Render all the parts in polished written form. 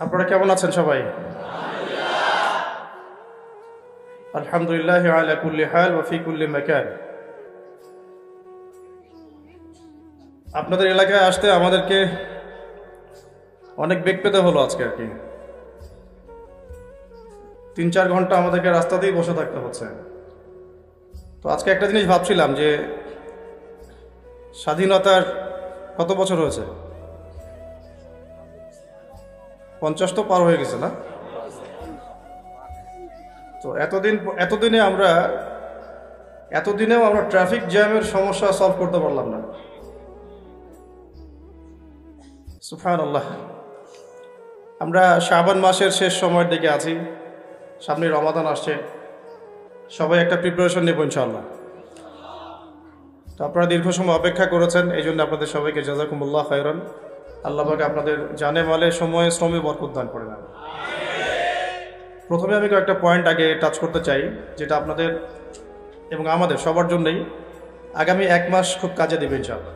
আপনারা কেমন আছেন সবাই? আলহামদুলিল্লাহ আলা কুল্লি হাল ওয়া ফি কুল্লি মাকান। আপনাদের এলাকায় আসতে আমাদেরকে অনেক বেগ পেতে হলো আজকে আর কি। 3-4 ঘন্টা আমাদেরকে রাস্তাতেই বসে থাকতে হচ্ছে। তো আজকে একটা জিনিস ভাবছিলাম যে স্বাধীনতার কত বছর হয়েছে? 50 তো পার হয়ে গেছে না? তো এতদিনেও আমরা ট্রাফিক জ্যামের সমস্যা সলভ করতে পারলাম না। সুবহানাল্লাহ। আমরা শাবান মাসের শেষ সময়ের দিকে আছি, সামনে রমাদান আসছে, সবাই একটা প্রিপারেশন নেব ইনশাআল্লাহ। তো আপনারা দীর্ঘ সময় অপেক্ষা করেছেন, এই জন্য আপনাদের সবাইকে জাযাকুমুল্লাহ খায়রান। আল্লাহ পাক আপনাদের জানে মালে সময়ে শ্রমে বরকত দান করে দেন। প্রথমে আমি কয়েকটা পয়েন্ট আগে টাচ করতে চাই, যেটা আপনাদের এবং আমাদের সবার জন্যই আগামী 1 মাস খুব কাজে দেবে ইনশাআল্লাহ।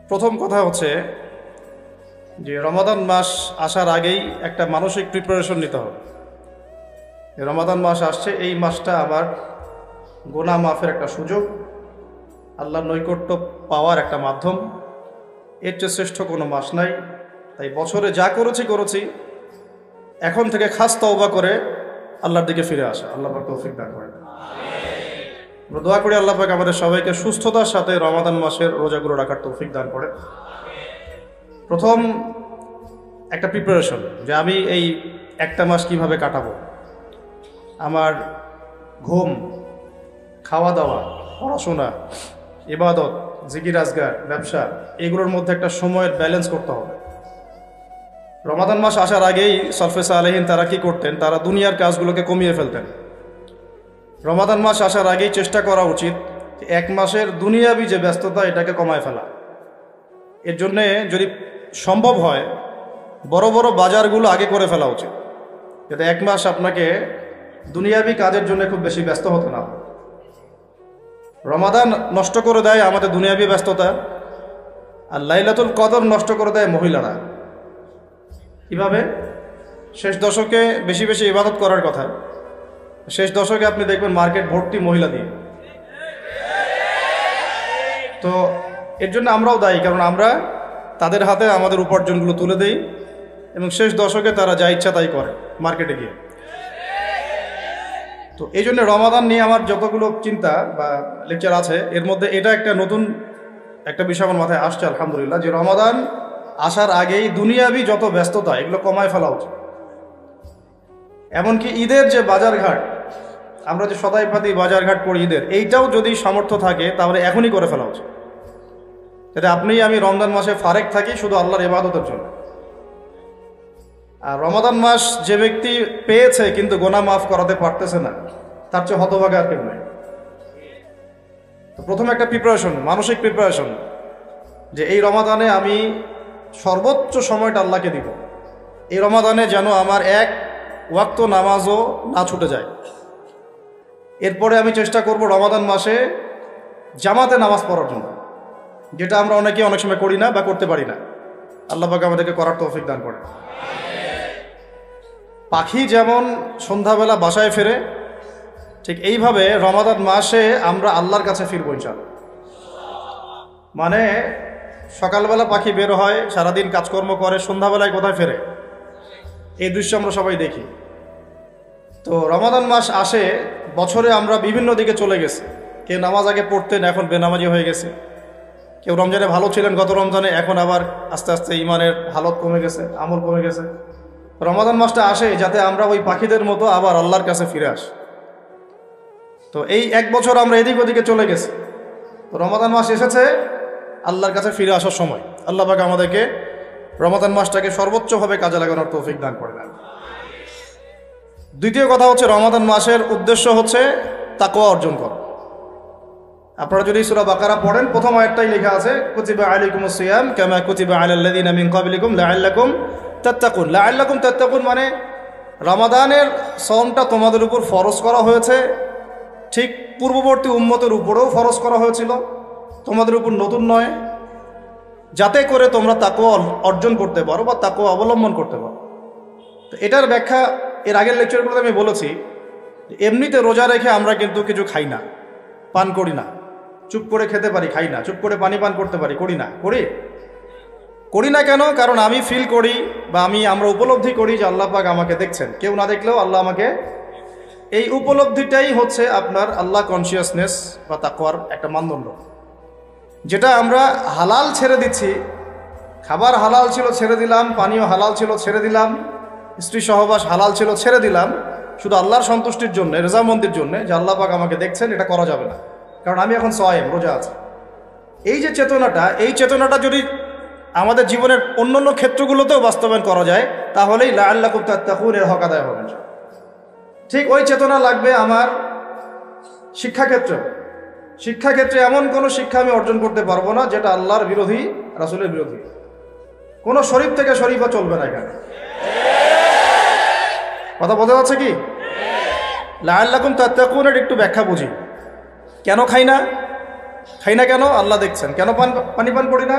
প্রথম কথা হচ্ছে যে রমাদান মাস আসার আগেই একটা মানসিক প্রিপারেশন নিতে হবে। রমাদান মাস আসছে, এই মাসটা আমার গুনাহ মাফের একটা সুযোগ, আল্লাহর নৈকট্য পাওয়ার একটা মাধ্যম। এর চেয়ে শ্রেষ্ঠ কোনো মাস নাই। তাই বছরে যা করেছি এখন থেকে খাস তওবা করে আল্লাহর দিকে ফিরে আসা। আল্লাহ পাক তৌফিক দান করেন। আমরা দোয়া করি আল্লাহ পাক আমাদের সবাইকে সুস্থতার সাথে রমাদান মাসের রোজাগুলো রাখার তৌফিক দান করেন। প্রথম একটা প্রিপারেশন যে আমি এই একটা মাস কিভাবে কাটাবো। আমার ঘুম, খাওয়া দাওয়া, পড়াশোনা, ইবাদত, জিকির আজগার, ব্যবসা, এগুলোর মধ্যে একটা সময়ের ব্যালেন্স করতে হবে। রমাদান মাস আসার আগেই সরফে সালেহীন তারা কি করতেন? তারা দুনিয়ার কাজগুলোকে কমিয়ে ফেলতেন। রমাদান মাস আসার আগেই চেষ্টা করা উচিত 1 মাসের দুনিয়াবি যে ব্যস্ততা, এটাকে কমায় ফেলা। এর জন্যে যদি সম্ভব হয় বড় বড় বাজারগুলো আগে করে ফেলা উচিত, যাতে 1 মাস আপনাকে দুনিয়াবি কাজের জন্য খুব বেশি ব্যস্ত হতে না হয়। রমাদান নষ্ট করে দেয় আমাদের দুনিয়াবি ব্যস্ততা, আর লাইলাতুল কদর নষ্ট করে দেয় মহিলারা। কিভাবে? শেষ দশকে বেশি বেশি ইবাদত করার কথা, শেষ দশকে আপনি দেখবেন মার্কেট ভর্তি মহিলা দিয়ে। তো এর জন্য আমরাও দায়ী, কারণ আমরা তাদের হাতে আমাদের উপার্জনগুলো তুলে দেই এবং শেষ দশকে তারা যা ইচ্ছা তাই করে মার্কেটে গিয়ে। তো এই জন্য রমাদান নিয়ে আমার যতগুলো চিন্তা বা লেকচার আছে, এর মধ্যে এটা একটা নতুন একটা বিষয় আমার মাথায় আসছে আলহামদুলিল্লাহ, যে রমাদান আসার আগেই দুনিয়াবি যত ব্যস্ততা এগুলো কমায় ফেলা উচিত। এমনকি ঈদের যে বাজারঘাট, আমরা যে সদাই পাতি বাজারঘাট করি ঈদের, এইটাও যদি সামর্থ্য থাকে তাহলে এখনই করে ফেলা উচিত, যাতে আমি রমজান মাসে ফারেক থাকি শুধু আল্লাহর ইবাদতের জন্য। আর রমাদান মাস যে ব্যক্তি পেয়েছে কিন্তু গুনাহ মাফ করাতে পারতেছে না, তার চেয়ে হতভাগা আর কেউ নাই। তো প্রথমে একটা প্রিপারেশন, মানসিক প্রিপারেশন, যে এই রমাদানে আমি সর্বোচ্চ সময়টা আল্লাহকে দিব। এই রমাদানে যেন আমার 1 ওয়াক্ত নামাজও না ছুটে যায়। এরপরে আমি চেষ্টা করব রমাদান মাসে জামাতে নামাজ পড়ার জন্য, যেটা আমরা অনেক সময় করি না বা করতে পারি না। আল্লাহ পাক আমাদেরকে করার তৌফিক দান করে। পাখি যেমন সন্ধ্যাবেলা বাসায় ফেরে, ঠিক এইভাবে রমাদান মাসে আমরা আল্লাহর কাছে ফিরবো ইনশাআল্লাহ। মানে সকালবেলা পাখি বের হয়, সারাদিন কাজকর্ম করে, সন্ধ্যাবেলায় কোথায় ফেরে, এই দৃশ্য আমরা সবাই দেখি। তো রমাদান মাস আসে, বছরে আমরা বিভিন্ন দিকে চলে গেছি। কেউ নামাজ আগে পড়তেন, এখন বেনামাজি হয়ে গেছে। কেউ রমজানে ভালো ছিলেন গত রমজানে, এখন আবার আস্তে আস্তে ইমানের হালত কমে গেছে, আমল কমে গেছে। রমাদান মাসটা আসে যাতে আমরা ওই পাখিদের মতো আবার আল্লাহর কাছে ফিরে আসি। তো এই 1 বছর আমরা এদিক ওদিকে চলে গেছি। তো রমাদান মাস এসেছে আল্লাহর কাছে ফিরে আসার সময়। আল্লাহ পাক আমাদেরকে রমাদান মাসটাকে সর্বোচ্চভাবে কাজে লাগানোর তৌফিক দান করে দেন। দ্বিতীয় কথা হচ্ছে, রমাদান মাসের উদ্দেশ্য হচ্ছে তাকওয়া অর্জন করা। আপনারা যদি সূরা বাকারা পড়েন, প্রথম আয়াতটাই লেখা আছে কুতিবা আলাইকুমুস সিয়াম কামা কুতিবা আলাল লাযিনা মিন ক্বাবলিকুম লাআল্লাকুম তাত্তাকুন। লাআল্লাকুম তাত্তাকুন মানে রমাদানের সওমটা তোমাদের উপর ফরজ করা হয়েছে, ঠিক পূর্ববর্তী উম্মতের উপরেও ফরজ করা হয়েছিল, তোমাদের উপর নতুন নয়। যাতে করে তোমরা তাকওয়া অর্জন করতে পারো বা তাকওয়া অবলম্বন করতে পারো। তো এটার ব্যাখ্যা এর আগের লেকচারগুলোতে আমি বলেছি, এমনিতে রোজা রেখে আমরা কিন্তু কিছু খাই না, পান করি না, চুপ করে খেতে পারি, খাই না, চুপ করে পানি পান করতে পারি, করি না, করি না কেন? কারণ আমি ফিল করি বা আমরা উপলব্ধি করি যে আল্লাহ পাক আমাকে দেখছেন, কেউ না দেখলেও আল্লাহ আমাকে। এই উপলব্ধিটাই হচ্ছে আপনার আল্লাহ কনসিয়াসনেস বা তাকওয়ার একটা মানদণ্ড। যেটা আমরা হালাল ছেড়ে দিচ্ছি, খাবার হালাল ছিল ছেড়ে দিলাম, পানীয় হালাল ছিল ছেড়ে দিলাম, স্ত্রী সহবাস হালাল ছিল ছেড়ে দিলাম, শুধু আল্লাহর সন্তুষ্টির জন্য, রেজামন্দির জন্য যে আল্লাহ পাক আমাকে দেখছেন, এটা করা যাবে না। কারণ আমি এখন সায়েম, রোজা আছে। এই যে চেতনাটা, এই চেতনাটা যদি আমাদের জীবনের অন্যান্য ক্ষেত্রগুলোতেও বাস্তবায়ন করা যায়, তাহলেই লাআল্লাকুম তাত্তাকুন এর হক আদায় হবে। ঠিক ওই চেতনা লাগবে আমার শিক্ষাক্ষেত্রে। এমন কোনো শিক্ষা আমি অর্জন করতে পারবো না যেটা আল্লাহর বিরোধী, রাসূলের বিরোধী। কোনো শরীফ থেকে শরীফা চলবে না এখানে। কথা বলতে যাচ্ছে কি? লাআল্লাকুম তাত্তাকুনের একটু ব্যাখ্যা বুঝি। কেন খাই না কেন? আল্লাহ দেখছেন। কেন পানি পান করি না?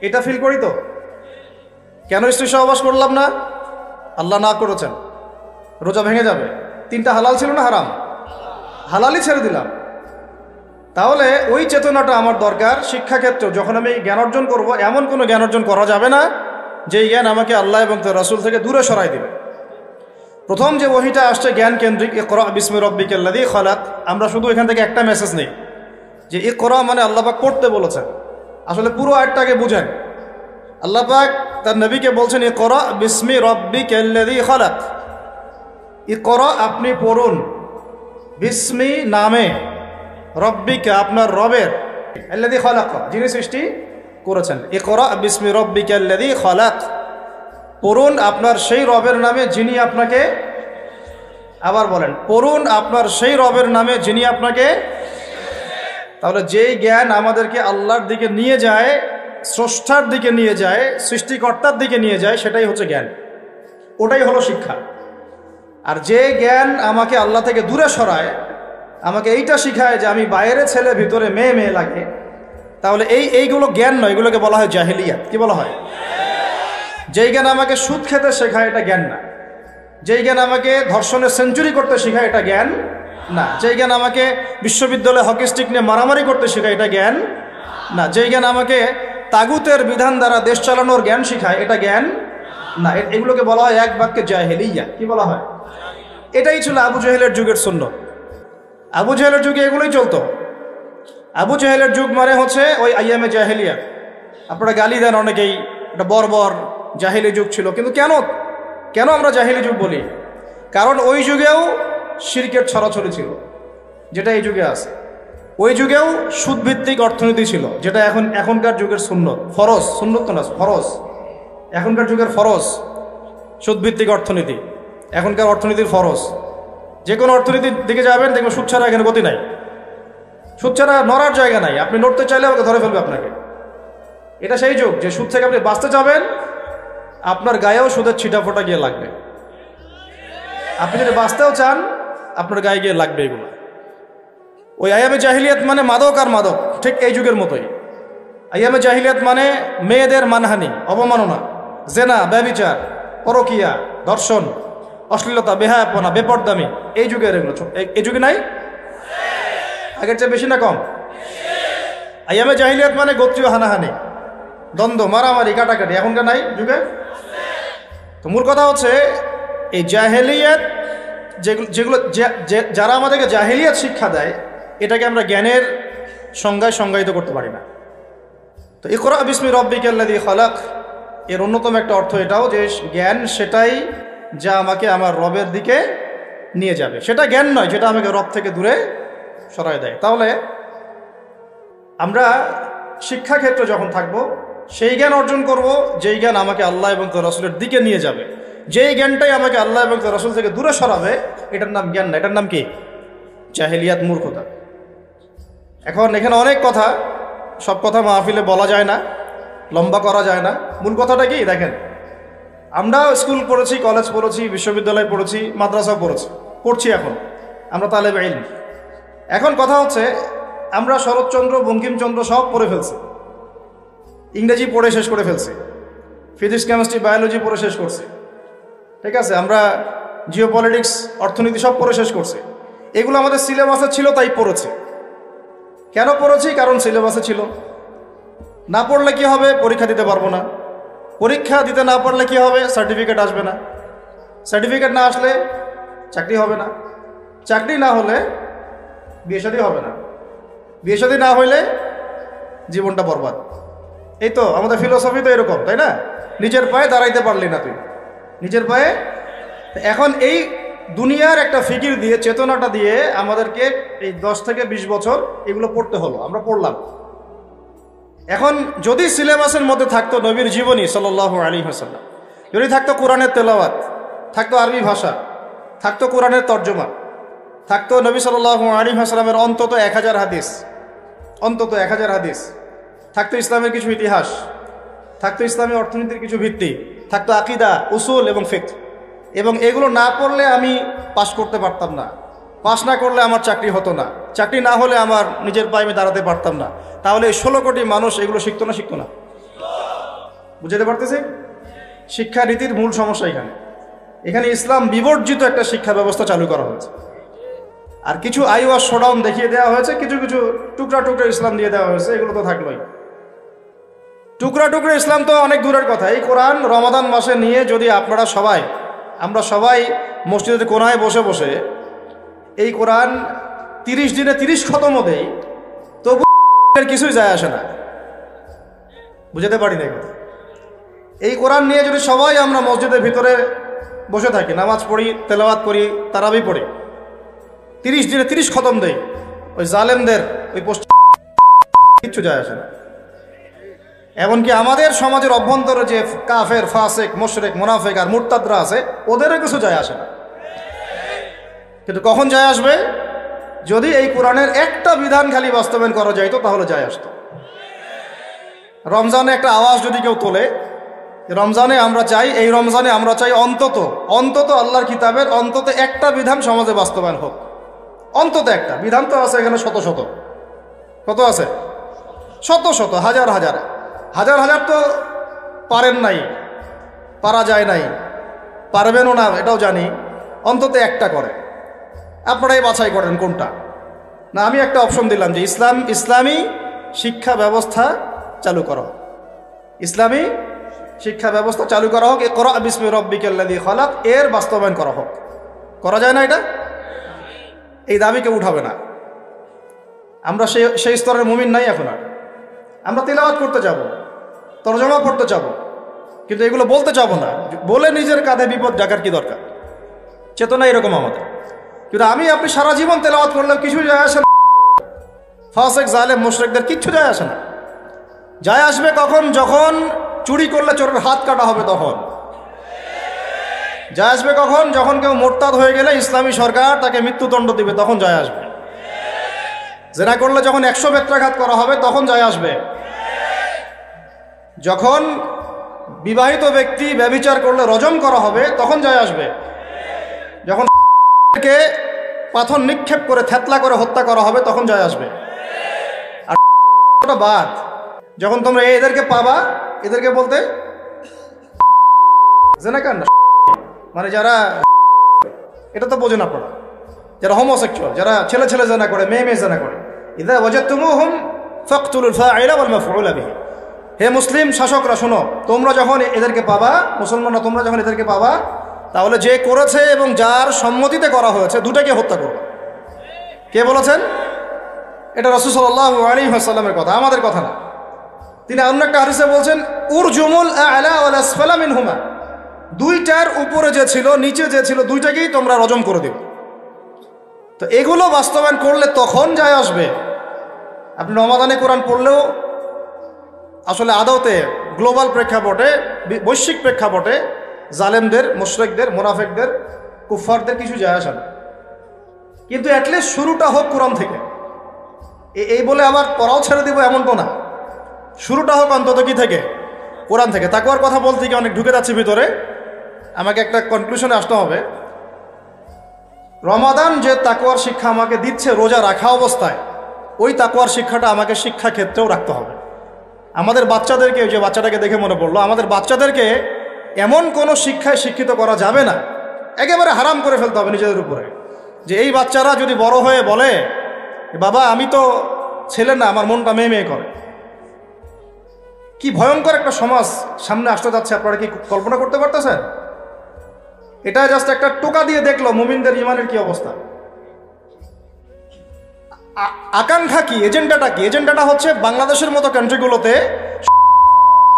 এটা ফিল করি তো। কেন স্ত্রী সহবাস করলাম না? আল্লাহ না করেছেন, রোজা ভেঙে যাবে। 3টা হালাল ছিল না হারাম? হালালই ছেড়ে দিলাম। তাহলে ওই চেতনাটা আমার দরকার শিক্ষাক্ষেত্র। যখন আমি জ্ঞান অর্জন করব, এমন কোনো জ্ঞান অর্জন করা যাবে না যেই জ্ঞান আমাকে আল্লাহ এবং তার রাসূল থেকে দূরে সরাই দিবে। প্রথম যে ওহীটা আসছে জ্ঞান কেন্দ্রিক, ইকরা বিসমি রাব্বিকাল্লাযী খালাক, আমরা শুধু এখান থেকে একটা মেসেজ নেই যে ইকরা মানে আল্লাহ পাক পড়তে বলেছেন। আসলে পুরো আয়াতটাকে বুঝেন। আল্লাহ পাক তার নবীকে বলছেন ইকরা বিসমি রাব্বিকাল্লাযী খালাক। ইকরা আপনি পড়ুন, বিসমি নামে, রব্বিকা আপনার রবের, আল্লাযী খালাক যিনি সৃষ্টি করেছেন। ইকরা বিসমি রাব্বিকাল্লাযী খালাক, পড়ুন আপনার সেই রবের নামে যিনি আপনাকে, আবার বলেন পড়ুন আপনার সেই রবের নামে যিনি আপনাকে। তাহলে যেই জ্ঞান আমাদেরকে আল্লাহর দিকে নিয়ে যায়, স্রষ্টার দিকে নিয়ে যায়, সৃষ্টিকর্তার দিকে নিয়ে যায়, সেটাই হচ্ছে জ্ঞান, ওটাই হলো শিক্ষা। আর যে জ্ঞান আমাকে আল্লাহ থেকে দূরে সরায়, আমাকে এইটা শিখায় যে আমি বাইরে ছেলে ভিতরে মেয়ে লাগে, তাহলে এইগুলো জ্ঞান নয়, এগুলোকে বলা হয় জাহেলিয়াত। কি বলা হয়? যেই জ্ঞান আমাকে সুদ খেতে শেখায়, এটা জ্ঞান না। যেই জ্ঞান আমাকে ধর্ষণের সেঞ্চুরি করতে শেখায়, এটা জ্ঞান না। যেই জ্ঞান আমাকে বিশ্ববিদ্যালয়ে হকি স্টিক নিয়ে মারামারি করতে শেখায়, এটা জ্ঞান না। যেই জ্ঞান আমাকে তাগুতের বিধান দ্বারা দেশ চালানোর জ্ঞান শেখায়, এটা জ্ঞান না। এগুলোকে বলা হয় এক বাক্যে জাহেলিয়া। কি বলা হয়? এটাই ছিল আবু জেহেলের যুগের সুন্নাত। আবু জেহেলের যুগে এগুলোই চলতো। আবু জেহেলের যুগ মানে হচ্ছে ওই আইয়ামে জাহেলিয়া। আপনারা গালি দেন অনেকেই, এটা বর্বর জাহেলি যুগ ছিল। কিন্তু কেন আমরা জাহেলি যুগ বলি? কারণ ওই যুগেও শিরকের ছড়াছড়ি ছিল, যেটা এই যুগে আছে। ওই যুগেও সুদভিত্তিক অর্থনীতি ছিল, যেটা এখনকার যুগের সুন্নত, ফরজ। সুন্নত তো না, ফরজ। এখনকার যুগের ফরজ সুদভিত্তিক অর্থনীতি, এখনকার অর্থনীতির ফরজ। যে কোনো অর্থনীতির দিকে যাবেন, দেখবেন সুদ ছাড়া এখানে গতি নাই, সুদ ছাড়া নড়ার জায়গা নাই। আপনি নড়তে চাইলে আমাকে ধরে ফেলবে আপনাকে। এটা সেই যুগ যে সুদ থেকে আপনি বাঁচতে যাবেন, আপনার গায়েও সুদের ছিটাফোটা গিয়ে লাগবে। আপনি যদি বাঁচতেও চান, আপনার গায়ে গিয়ে লাগবে এগুলো। ওই আইয়ামে জাহিলিয়াত মানে মাদক আর মাদক, ঠিক এই যুগের মতোই। আইয়ামে জাহিলিয়াত মানে মেয়েদের মানহানি, অবমাননা, জেনা, ব্যভিচার, পরকিয়া, ধর্ষণ, অশ্লীলতা, বেহায়াপনা, বেপরদামি। এই যুগের এগুলো। এই যুগে নাই? আগের চেয়ে বেশি না কম? আইয়ামে জাহিলিয়াত মানে গোত্রীয় হানাহানি, দ্বন্দ্ব, মারামারি, কাটাকাটি। এখনকার নাই যুগে? তো মূল কথা হচ্ছে এই জাহেলিয়াত, যেগুলো যারা আমাদেরকে জাহেলিয়াত শিক্ষা দেয়, এটাকে আমরা জ্ঞানের সংজ্ঞায় সংজ্ঞায়িত করতে পারি না। তো ইকরা বিসমি রাব্বিকাল্লাযী খালাক এর অন্যতম একটা অর্থ এটাও যে জ্ঞান সেটাই যা আমাকে আমার রবের দিকে নিয়ে যাবে। সেটা জ্ঞান নয় যেটা আমাকে রব থেকে দূরে সরায় দেয়। তাহলে আমরা শিক্ষাক্ষেত্রে যখন থাকব, সেই জ্ঞান অর্জন করব যেই জ্ঞান আমাকে আল্লাহ এবং তার রাসূলের দিকে নিয়ে যাবে। যেই জ্ঞানটাই আমাকে আল্লাহ এবং তার রাসূল থেকে দূরে সরাবে, এটার নাম জ্ঞান না, এটার নাম কি? জাহেলিয়াত, মূর্খতা। এখন এখানে অনেক কথা, সব কথা মাহফিলে বলা যায় না, লম্বা করা যায় না। মূল কথাটা কি দেখেন, আমরা স্কুল পড়েছি, কলেজ পড়েছি, বিশ্ববিদ্যালয় পড়েছি, মাদ্রাসা পড়ছি, এখন আমরা তালেবে ইলম। এখন কথা হচ্ছে আমরা শরৎচন্দ্র, বঙ্কিমচন্দ্র সব পড়ে ফেলছি। ইংরেজি পড়ে শেষ করে ফেলছি, ফিজিক্স কেমিস্ট্রি বায়োলজি পড়ে শেষ করছি, ঠিক আছে, আমরা জিওপলিটিক্স অর্থনীতি সব পড়ে শেষ করছি। এগুলো আমাদের সিলেবাসে ছিল তাই পড়েছি। কেন পড়েছি? কারণ সিলেবাসে ছিল। না পড়লে কি হবে? পরীক্ষা দিতে পারবো না। পরীক্ষা দিতে না পারলে কি হবে? সার্টিফিকেট আসবে না। সার্টিফিকেট না আসলে চাকরি হবে না। চাকরি না হলে বিয়ে শাদী হবে না। বিয়ে শাদী না হইলে জীবনটা বরবাদ। এই তো আমাদের ফিলোসফি তো এরকম, তাই না? নিজের পায়ে দাঁড়াইতে পারলি না তুই, নিজের পায়ে। এখন এই দুনিয়ার একটা ফিকির দিয়ে, চেতনাটা দিয়ে আমাদেরকে এই 10 থেকে 20 বছর এগুলো পড়তে হলো, আমরা পড়লাম। এখন যদি সিলেবাসের মধ্যে থাকতো নবীর জীবনী সাল্লাল্লাহু আলাইহি ওয়াসাল্লাম, যদি থাকতো কোরআনের তেলাওয়াত, থাকতো আরবি ভাষা, থাকতো কোরআনের তর্জমা, থাকতো নবী সাল্লাল্লাহু আলাইহি ওয়াসাল্লামের অন্তত 1000 হাদিস, অন্তত 1000 হাদিস, থাকতো ইসলামের কিছু ইতিহাস, থাকতো ইসলামী অর্থনীতির কিছু ভিত্তি, থাকতো আকীদা, উসুল এবং ফিকহ। এবং এগুলো না পড়লে আমি পাশ করতে পারতাম না, পাশ না করলে আমার চাকরি হতো না, চাকরি না হলে আমার নিজের পায়ে আমি দাঁড়াতে পারতাম না। তাহলে 16 কোটি মানুষ এগুলো শিখতো না? শিখতো না। বুঝতে পারতেছি শিক্ষানীতির মূল সমস্যা এখানে। এখানে ইসলাম বিবর্জিত একটা শিক্ষা ব্যবস্থা চালু করা হয়েছে। আর কিছু আইওয়াস শোডাউন দেখিয়ে দেওয়া হয়েছে, কিছু কিছু টুকরা টুকরা ইসলাম দিয়ে দেওয়া হয়েছে। এগুলো তো থাকলোই। টুকরা টুকরা ইসলাম তো অনেক দূরের কথা। এই কোরআন রমাদান মাসে নিয়ে যদি আমরা সবাই মসজিদের কোনায় বসে বসে এই কোরআন 30 দিনে 30 খতমও দেই, তবু কিছুই যায় আসে না। বুঝতে পারি না কথা। এই কোরআন নিয়ে যদি সবাই আমরা মসজিদের ভিতরে বসে থাকি, নামাজ পড়ি, তেলাওয়াত করি, তারাবি পড়ি, 30 দিনে 30 খতম দেই, ওই জালেমদের ওই কিচ্ছু যায় আসে না। এমনকি আমাদের সমাজের অভ্যন্তরে যে কাফের, ফাসেক, মুশরিক, মুনাফিক আর মুরতাদরা আছে, ওদেরও কিছু যায় আসে না। কিন্তু কখন যায় আসবে? যদি এই কোরআনের একটা বিধান খালি বাস্তবায়ন করা যাইতো, তাহলে যায় আসতো। রমজানে একটা আওয়াজ যদি কেউ তোলে, রমজানে আমরা চাই, এই রমজানে আমরা চাই অন্তত আল্লাহর কিতাবের অন্তত একটা বিধান সমাজে বাস্তবায়ন হোক। অন্তত একটা বিধান তো আছে এখানে শত শত। কত আছে? শত শত, হাজার হাজার, হাজার হাজার তো পারেন নাই, পারা যায় নাই, পারবেনও না, এটাও জানি। অন্তত একটা করে আপনারাই বাছাই করেন কোনটা। না, আমি একটা অপশন দিলাম যে ইসলামী শিক্ষা ব্যবস্থা চালু করা হোক, ইসলামী শিক্ষা ব্যবস্থা চালু করা হোক, ইকরা বিসমি রাব্বিকাল্লাযী খালাক, এর বাস্তবায়ন করা হোক। করা যায় না এটা? এই দাবি কেউ উঠাবে না। আমরা সেই স্তরের মুমিন নাই এখন আর। আমরা তিলাওয়াত করতে যাব, তরজমা পড়তে যাব, কিন্তু এগুলো বলতে যাব না। বলে নিজের কাঁধে বিপদ ডাকার কি দরকার? চেতনা এরকম আমাদের। কিন্তু আপনি সারা জীবন তেলাওয়াত করলেও কিছু যায় আসে না। ফাসেক, জালেম, মুশরিকদের কিচ্ছু যায় আসে না। যায় আসবে কখন? যখন চুরি করলে চোরের হাত কাটা হবে, তখন যায় আসবে। কখন? যখন কেউ মোরতাদ হয়ে গেলে ইসলামী সরকার তাকে মৃত্যুদণ্ড দিবে, তখন যায় আসবে। জেনা করলে যখন 100 বেত্রাঘাত করা হবে, তখন যায় আসবে। যখন বিবাহিত ব্যক্তি ব্যভিচার করলে রজম করা হবে, তখন যায় আসবে। যখন পাথর নিক্ষেপ করে থেতলা করে হত্যা করা হবে, তখন যায় আসবে। আর বাদ যখন তোমরা এদেরকে পাবা, এদেরকে বলতে জেনাকার না, মানে যারা, এটা তো বোঝেন আপনারা, যারা হোমোসেক্সুয়াল, যারা ছেলে ছেলে জেনা করে, মেয়ে মেয়ে জেনা করে। ইযা ওয়াজাদতুমুহুম ফাকতুলুল ফাইলা ওয়াল মাফউলা বিহি। হে মুসলিম শাসকরা শোনো, তোমরা যখন এদেরকে পাবা, মুসলমানরা তোমরা যখন এদেরকে পাবা, তাহলে যে করেছে এবং যার সম্মতিতে করা হয়েছে, দুটাকে হত্যা করবে। কে বলেছেন? এটা রাসূল সাল্লাল্লাহু আলাইহি ওয়াসাল্লামের কথা, আমাদের কথা না। তিনি অন্য একটা হাদিসে বলছেন, উরজুমুল আ'লা ওয়াল আসফালা মিনহুমা, দুইটার উপরে যে ছিল, নিচে যে ছিল, দুইটাকেই তোমরা রজম করে দিবে। তো এগুলো বাস্তবায়ন করলে তখন যায় আসবে। আপনি রমাদানে কোরআন পড়লেও আসলে আদতে গ্লোবাল প্রেক্ষাপটে, বৈশ্বিক প্রেক্ষাপটে জালেমদের, মুশরিকদের, মুনাফিকদের, কুফফারদের কিছু যায় আসে না। কিন্তু অ্যাটলিস্ট শুরুটা হোক কোরআন থেকে। এই বলে আবার পড়াও ছেড়ে দিব এমন তো না। শুরুটা হোক অন্তত কি থেকে? কোরআন থেকে। তাকওয়ার কথা বলতে গিয়ে অনেক ঢুকে যাচ্ছে ভিতরে, আমাকে একটা কনক্লুশনে আসতে হবে। রমাদান যে তাকওয়ার শিক্ষা আমাকে দিচ্ছে রোজা রাখা অবস্থায়, ওই তাকওয়ার শিক্ষাটা আমাকে শিক্ষা ক্ষেত্রেও রাখতে হবে। আমাদের বাচ্চাদেরকে, যে বাচ্চাটাকে দেখে মনে পড়লো, আমাদের বাচ্চাদেরকে এমন কোনো শিক্ষায় শিক্ষিত করা যাবে না, একেবারে হারাম করে ফেলতে হবে নিজেদের উপরে, যে এই বাচ্চারা যদি বড় হয়ে বলে বাবা আমি তো ছেলে না, আমার মনটা মেয়ে মেয়ে করে। কি ভয়ঙ্কর একটা সমাজ সামনে আসতে যাচ্ছে, আপনারা কি কল্পনা করতে পারতেছেন? এটা জাস্ট একটা টোকা দিয়ে দেখলো মুমিনদের ইমানের কি অবস্থা। আকাঙ্ক্ষা কি, এজেন্ডাটা কি? এজেন্ডাটা হচ্ছে বাংলাদেশের মতো কান্ট্রিগুলোতে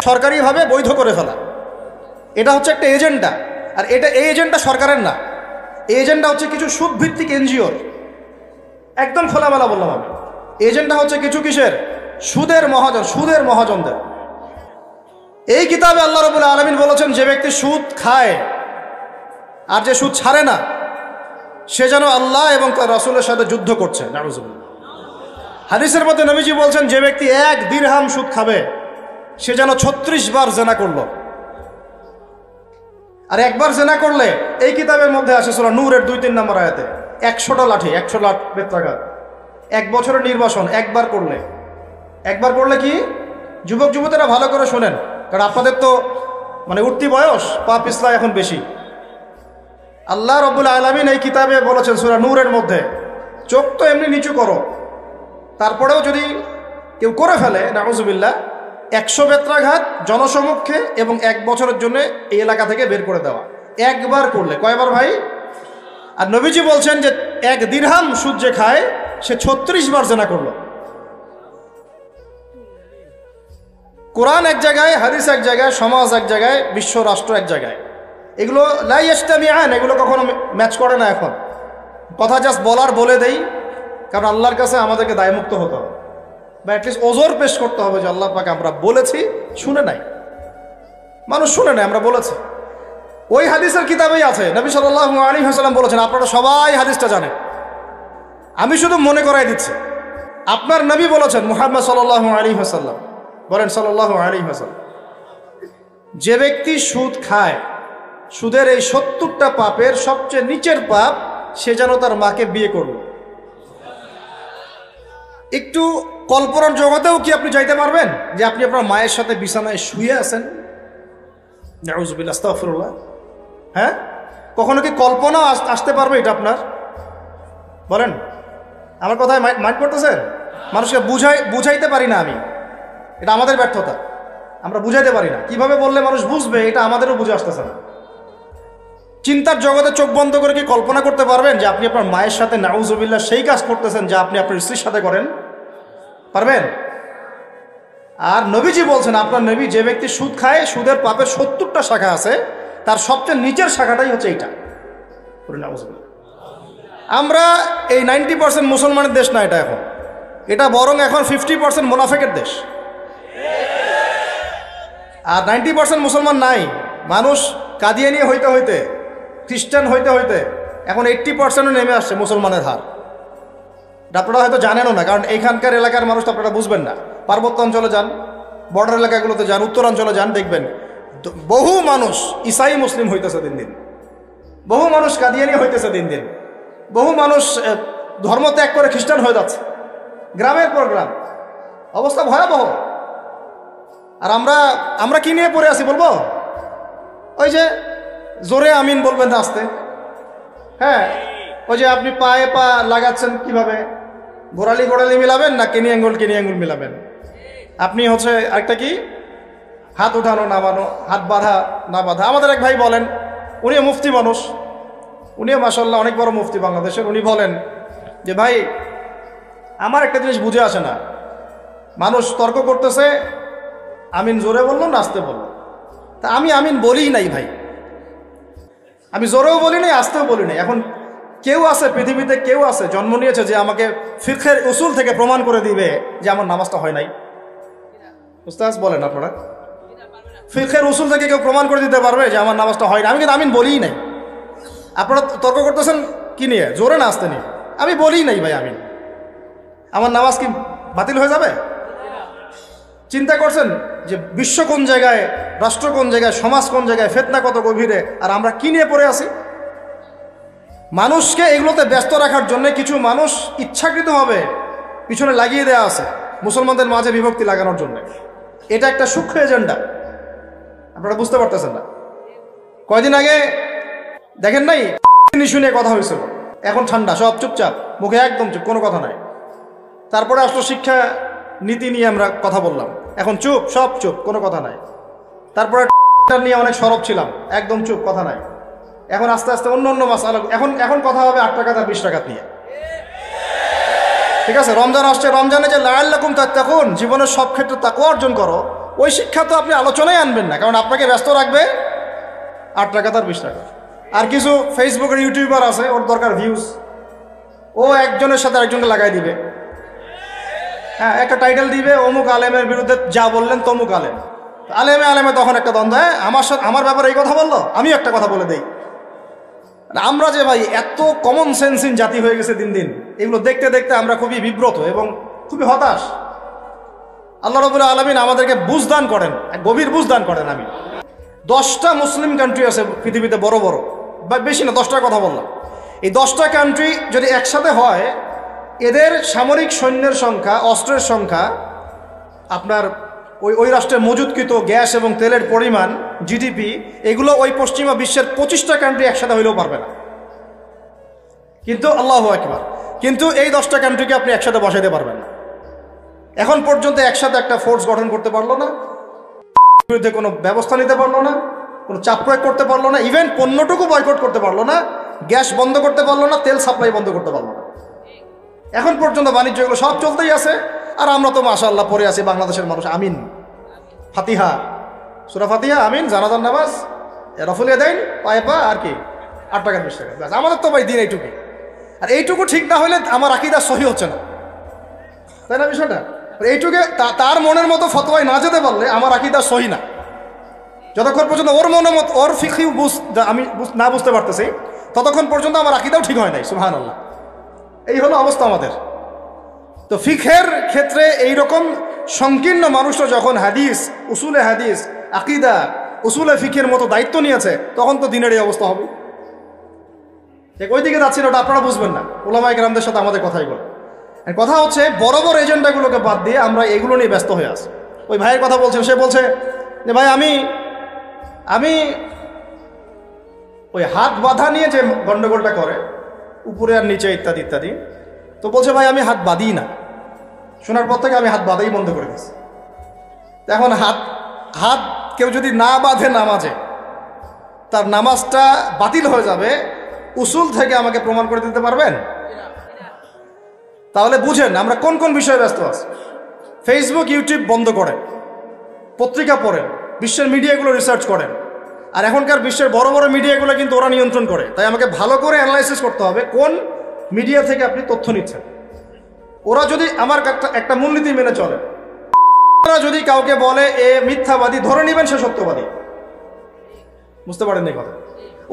সরকারিভাবে বৈধ করে ফেলা। এটা হচ্ছে একটা এজেন্ডা। আর এই এজেন্ডা সরকারের না, এই এজেন্ডা হচ্ছে কিছু সুদভিত্তিক এনজিওর। একদম খোলামেলা বললাম আমি, এজেন্ডা হচ্ছে কিছু কিসের? সুদের মহাজনদের। এই কিতাবে আল্লাহ রাব্বুল আলামিন বলেছেন, যে ব্যক্তি সুদ খায় আর যে সুদ ছাড়ে না, সে যেন আল্লাহ এবং তার রাসূলের সাথে যুদ্ধ করছে। নাউযুবিল্লাহ। হাদিসের মধ্যে নবীজি বলছেন, যে ব্যক্তি 1 দিরহাম সুদ খাবে সে যেন 36 বার জেনা করলো। আর একবার জেনা করলে এই কিতাবের মধ্যে আসে সূরা নূরের 2-3 নম্বর আয়াতে 100টা লাঠি, 100 লাখ বেত্রাঘাত। 1 বছরের নির্বাসন একবার করলে কি? যুবক যুবতীরা ভালো করে শোনেন, কারণ আপনাদের তো মানে উঠতি বয়স, পা পিছলা এখন বেশি। আল্লাহ রাব্বুল আলামিন এই কিতাবে বলেছেন সূরা নূরের মধ্যে, চোখ তো এমনি নিচু করো, তারপরেও যদি কেউ করে ফেলে নাউযুবিল্লাহ, 100 বেত্রাঘাত জনসমক্ষে এবং 1 বছরের জন্য এই এলাকা থেকে বের করে দেওয়া। একবার করলে, কয়বার ভাই? আর নবীজি বলছেন যে 1 দিরহাম সুদ যে খায় সে 36 বার জেনা করলো। কোরআন এক জায়গায়, হাদিস এক জায়গায়, সমাজ এক জায়গায়, বিশ্ব রাষ্ট্র এক জায়গায়। এগুলো লা ইয়াজতামিআন, এগুলো কখনো ম্যাচ করে না। এখন কথা জাস্ট বলে দেই, কারণ আল্লাহর কাছে আমাদেরকে দায়মুক্ত হতে হবে, বা অ্যাটলিস্ট ওজোর পেশ করতে হবে যে আল্লাহ পাক আমরা বলেছি, শুনে নাই, মানুষ শুনে নাই, আমরা বলেছি। ওই হাদিসের কিতাবেই আছে, নবী সাল্লাল্লাহু আলাইহি ওয়াসাল্লাম বলেছেন, আপনারা সবাই হাদিসটা জানেন, আমি শুধু মনে করাই দিচ্ছি। আপনার নবী বলেছেন, মুহাম্মদ সাল্লাল্লাহু আলাইহি ওয়াসাল্লাম বলেন, সাল্লাল্লাহু আলাইহি ওয়াসাল্লাম, যে ব্যক্তি সুদ খায়, সুদের এই 70টা পাপের সবচেয়ে নিচের পাপ, সে যেন তার মাকে বিয়ে করল। একটু কল্পনার জগতেও কি আপনি যাইতে পারবেন যে আপনি আপনার মায়ের সাথে বিছানায় শুয়ে আছেন? নাউযুবিল্লাহ, আস্তাগফিরুল্লাহ। হ্যাঁ, কখনো কি কল্পনা আসতে পারবে এটা আপনার? বলেন, আমার কথায় মাইন্ড করতেছেন? মানুষকে বুঝাইতে পারি না আমি, এটা আমাদের ব্যর্থতা, আমরা বুঝাইতে পারি না। কিভাবে বললে মানুষ বুঝবে, এটা আমাদেরও বুঝে আসতেছে না। চিন্তার জগতে চোখ বন্ধ করে কি কল্পনা করতে পারবেন যে আপনি আপনার মায়ের সাথে নাউযুবিল্লাহ সেই কাজ করতেছেন যা আপনি আপনার স্ত্রীর সাথে করেন? পারবেন? আর নবীজি বলছেন, আপনার নবী, যে ব্যক্তি সুদ খায়, সুদের পাপের 70টা শাখা আছে, তার সবচেয়ে নিচের শাখাটাই হচ্ছে এইটা। আমরা এই 90% মুসলমানের দেশ না এটা এখন, এটা বরং এখন 50% মুনাফিকের দেশ। আর 90% মুসলমান নাই। মানুষ কাদিয়ানি হইতে হইতে, খ্রিস্টান হইতে হইতে এখন 80%ও নেমে আসছে মুসলমানের হার। আপনারা হয়তো জানেনও না, কারণ এইখানকার এলাকার মানুষ তো আপনারা বুঝবেন না। পার্বত্য অঞ্চলে যান, বর্ডার এলাকাগুলোতে যান, উত্তরাঞ্চলে যান, দেখবেন বহু মানুষ ইসাই মুসলিম হইতেছে দিন দিন, বহু মানুষ কাদিয়ানি হইতেছে দিন দিন, বহু মানুষ ধর্ম ত্যাগ করে খ্রিস্টান হয়ে যাচ্ছে, গ্রামের পর গ্রাম। অবস্থা ভয়াবহ। আর আমরা কি নিয়ে পড়ে আছি বলবো? ওই যে জোরে আমিন বলবেন না, আস্তে। হ্যাঁ, ওই যে আপনি পায়ে পা লাগাচ্ছেন কিভাবে, গোড়ালি মিলাবেন না কিনি আঙ্গুল মিলাবেন? আপনি হচ্ছে আরেকটা কি, হাত উঠানো নামানো, হাত বাঁধা না বাঁধা। আমাদের এক ভাই বলেন, উনিও মুফতি মানুষ, উনিও মাশাআল্লাহ অনেক বড় মুফতি বাংলাদেশের। উনি বলেন যে ভাই, আমার একটা জিনিস বুঝে আসে না, মানুষ তর্ক করতেছে, আমিন জোরে বললো না আস্তে বললো, তা আমি আমিন বলি নাই ভাই, আমি জোরেও বলি নাই আস্তেও বলি নাই। এখন কেউ আছে পৃথিবীতে, কেউ আছে জন্ম নিয়েছে যে আমাকে ফিকহের উসুল থেকে প্রমাণ করে দিবে যে আমার নামাজটা হয় নাই? উস্তাদ বলেন আপনারা, ফিকহের উসুল থেকে কেউ প্রমাণ করে দিতে পারবে যে আমার নামাজটা হয় না? আমি কিন্তু আমিন বলিই নাই। আপনারা তর্ক করতেছেন কি নিয়ে, জোরে না আসতে নিয়ে? আমি বলিই নাই ভাই আমিন, আমার নামাজ কি বাতিল হয়ে যাবে? চিন্তা করছেন যে বিশ্ব কোন জায়গায়, রাষ্ট্র কোন জায়গায়, সমাজ কোন জায়গায়, ফিতনা কত গভীরে, আর আমরা কি নিয়ে পড়ে আছি? মানুষকে এগুলোতে ব্যস্ত রাখার জন্য কিছু মানুষ ইচ্ছাকৃতভাবে পিছনে লাগিয়ে দেওয়া আছে, মুসলমানদের মাঝে বিভক্তি লাগানোর জন্য। এটা একটা সূক্ষ্ম এজেন্ডা, আপনারা বুঝতে পারতেছেন না। কয়দিন আগে দেখেন নাই শুনে কথা হয়েছিল, এখন ঠান্ডা, সব চুপচাপ, মুখে একদম চুপ, কোনো কথা নাই। তারপরে আসলো শিক্ষা নীতি নিয়ে আমরা কথা বললাম, এখন চুপ, সব চুপ, কোনো কথা নাই। তারপরে নিয়ে অনেক সরব ছিলাম, একদম চুপ, কথা নাই। এখন আস্তে আস্তে অন্য অন্য মাসালা, এখন কথা হবে 8 টাকা আর 20 টাকা নিয়ে। ঠিক আছে, রমজান আসছে, রমজানে যে লাআল্লাকুম তাত্তাকুন, জীবনের সব ক্ষেত্রে তাকওয়া অর্জন করো, ওই শিক্ষা তো আপনি আলোচনায় আনবেন না, কারণ আপনাকে ব্যস্ত রাখবে 8 টাকা আর 20 টাকা। আর কিছু ফেসবুকের ইউটিউবার আছে, ওর দরকার ভিউজ, ও একজনের সাথে আরেকজনকে লাগাই দিবে। হ্যাঁ, একটা টাইটেল দিবে, অমুক আলেমের বিরুদ্ধে যা বললেন তমুক আলেম, আলেমে তখন একটা দ্বন্দ্ব, আমার ব্যাপারে এই কথা বললো, আমিও একটা কথা বলে দেই। আমরা যে ভাই এত কমন সেন্সিং জাতি হয়ে গেছে দিন দিন, এগুলো দেখতে দেখতে আমরা খুবই বিব্রত এবং খুবই হতাশ। আল্লাহ রাব্বুল আলামিন আমাদেরকে বুঝদান করেন, গভীর বুঝদান করেন। আমি 10টা মুসলিম কান্ট্রি আছে পৃথিবীতে, বড় বড়, বা বেশি না, 10টার কথা বললাম। এই 10টা কান্ট্রি যদি একসাথে হয়, এদের সামরিক সৈন্যের সংখ্যা, অস্ত্রের সংখ্যা, আপনার ওই রাষ্ট্রের মজুদকৃত গ্যাস এবং তেলের পরিমাণ, জিডিপি, এগুলো ওই পশ্চিমা বিশ্বের 25টা কান্ট্রি একসাথে হইলেও পারবে না। কিন্তু আল্লাহু আকবার, কিন্তু এই 10টা কান্ট্রিকে আপনি একসাথে বসাইতে পারবেন না। এখন পর্যন্ত একসাথে একটা ফোর্স গঠন করতে পারলো না, বিরুদ্ধে কোনো ব্যবস্থা নিতে পারলো না, কোনো চাপ প্রয়োগ করতে পারলো না, ইভেন পণ্যটুকু বয়কট করতে পারলো না, গ্যাস বন্ধ করতে পারলো না, তেল সাপ্লাই বন্ধ করতে পারলো না। এখন পর্যন্ত বাণিজ্য এগুলো সব চলতেই আছে। আর আমরা তো মাশাআল্লাহ পড়ে আছি, বাংলাদেশের মানুষ আমিন, ফাতিহা, সূরা ফাতিহা, আমিন, জানাজার নামাজ, রফুলিয়া দেন পায়ে পা, আর কি 8 টাকা 20 টাকা, আমাদের তো ভাই দিন এইটুকু। আর এইটুকু ঠিক না হলে আমার আকীদা সহি হচ্ছে না, তাই না বিষয়টা? এইটুকু তার মনের মতো ফতোয়ায় না যেতে পারলে আমার আকীদা সহি না। যতক্ষণ পর্যন্ত ওর মনের মতো, ওর ফিকহি আমি না বুঝতে পারতেছি, ততক্ষণ পর্যন্ত আমার আকীদাও ঠিক হয় নাই। সুবহানাল্লাহ, এই হলো অবস্থা আমাদের। তো ফিকহের ক্ষেত্রে এইরকম সংকীর্ণ মানুষরা যখন হাদিস, উসুলে হাদিস, আকীদা, উসুলে ফিকহের মতো দায়িত্ব নিয়েছে, তখন তো দিনের এই অবস্থা হবে। ওই দিকে যাচ্ছিল, ওটা আপনারা বুঝবেন না, উলামায়ে কেরামদের সাথে আমাদের কথাই বলে। কথা হচ্ছে বড় বড় এজেন্ডাগুলোকে বাদ দিয়ে আমরা এগুলো নিয়ে ব্যস্ত হয়ে আছি। ওই ভাইয়ের কথা বলছেন, সে বলছে যে ভাই আমি ওই হাত বাঁধা নিয়ে যে গন্ডগোলটা করে, উপরে আর নিচে ইত্যাদি ইত্যাদি, তো বলছে ভাই আমি হাত বাঁধি না। শোনার পর থেকে আমি হাত বাঁধাই বন্ধ করে দিচ্ছি। এখন হাত কেউ যদি না বাঁধে নামাজে, তার নামাজটা বাতিল হয়ে যাবে, উসুল থেকে আমাকে প্রমাণ করে দিতে পারবেন? তাহলে বুঝেন আমরা কোন কোন বিষয়ে ব্যস্ত আছি। ফেসবুক, ইউটিউব বন্ধ করেন, পত্রিকা পড়েন, বিশ্বের মিডিয়াগুলো রিসার্চ করেন। আর এখনকার বিশ্বের বড় বড় মিডিয়াগুলো কিন্তু ওরা নিয়ন্ত্রণ করে, তাই আমাকে ভালো করে অ্যানালাইসিস করতে হবে কোন মিডিয়া থেকে আপনি তথ্য নিচ্ছেন। ওরা যদি আমার একটা মূলনীতি মেনে চলে, ওরা যদি কাউকে বলে এ মিথ্যাবাদী, ধরে নেবেন সে সত্যবাদী। বুঝতে পারেন এই কথা?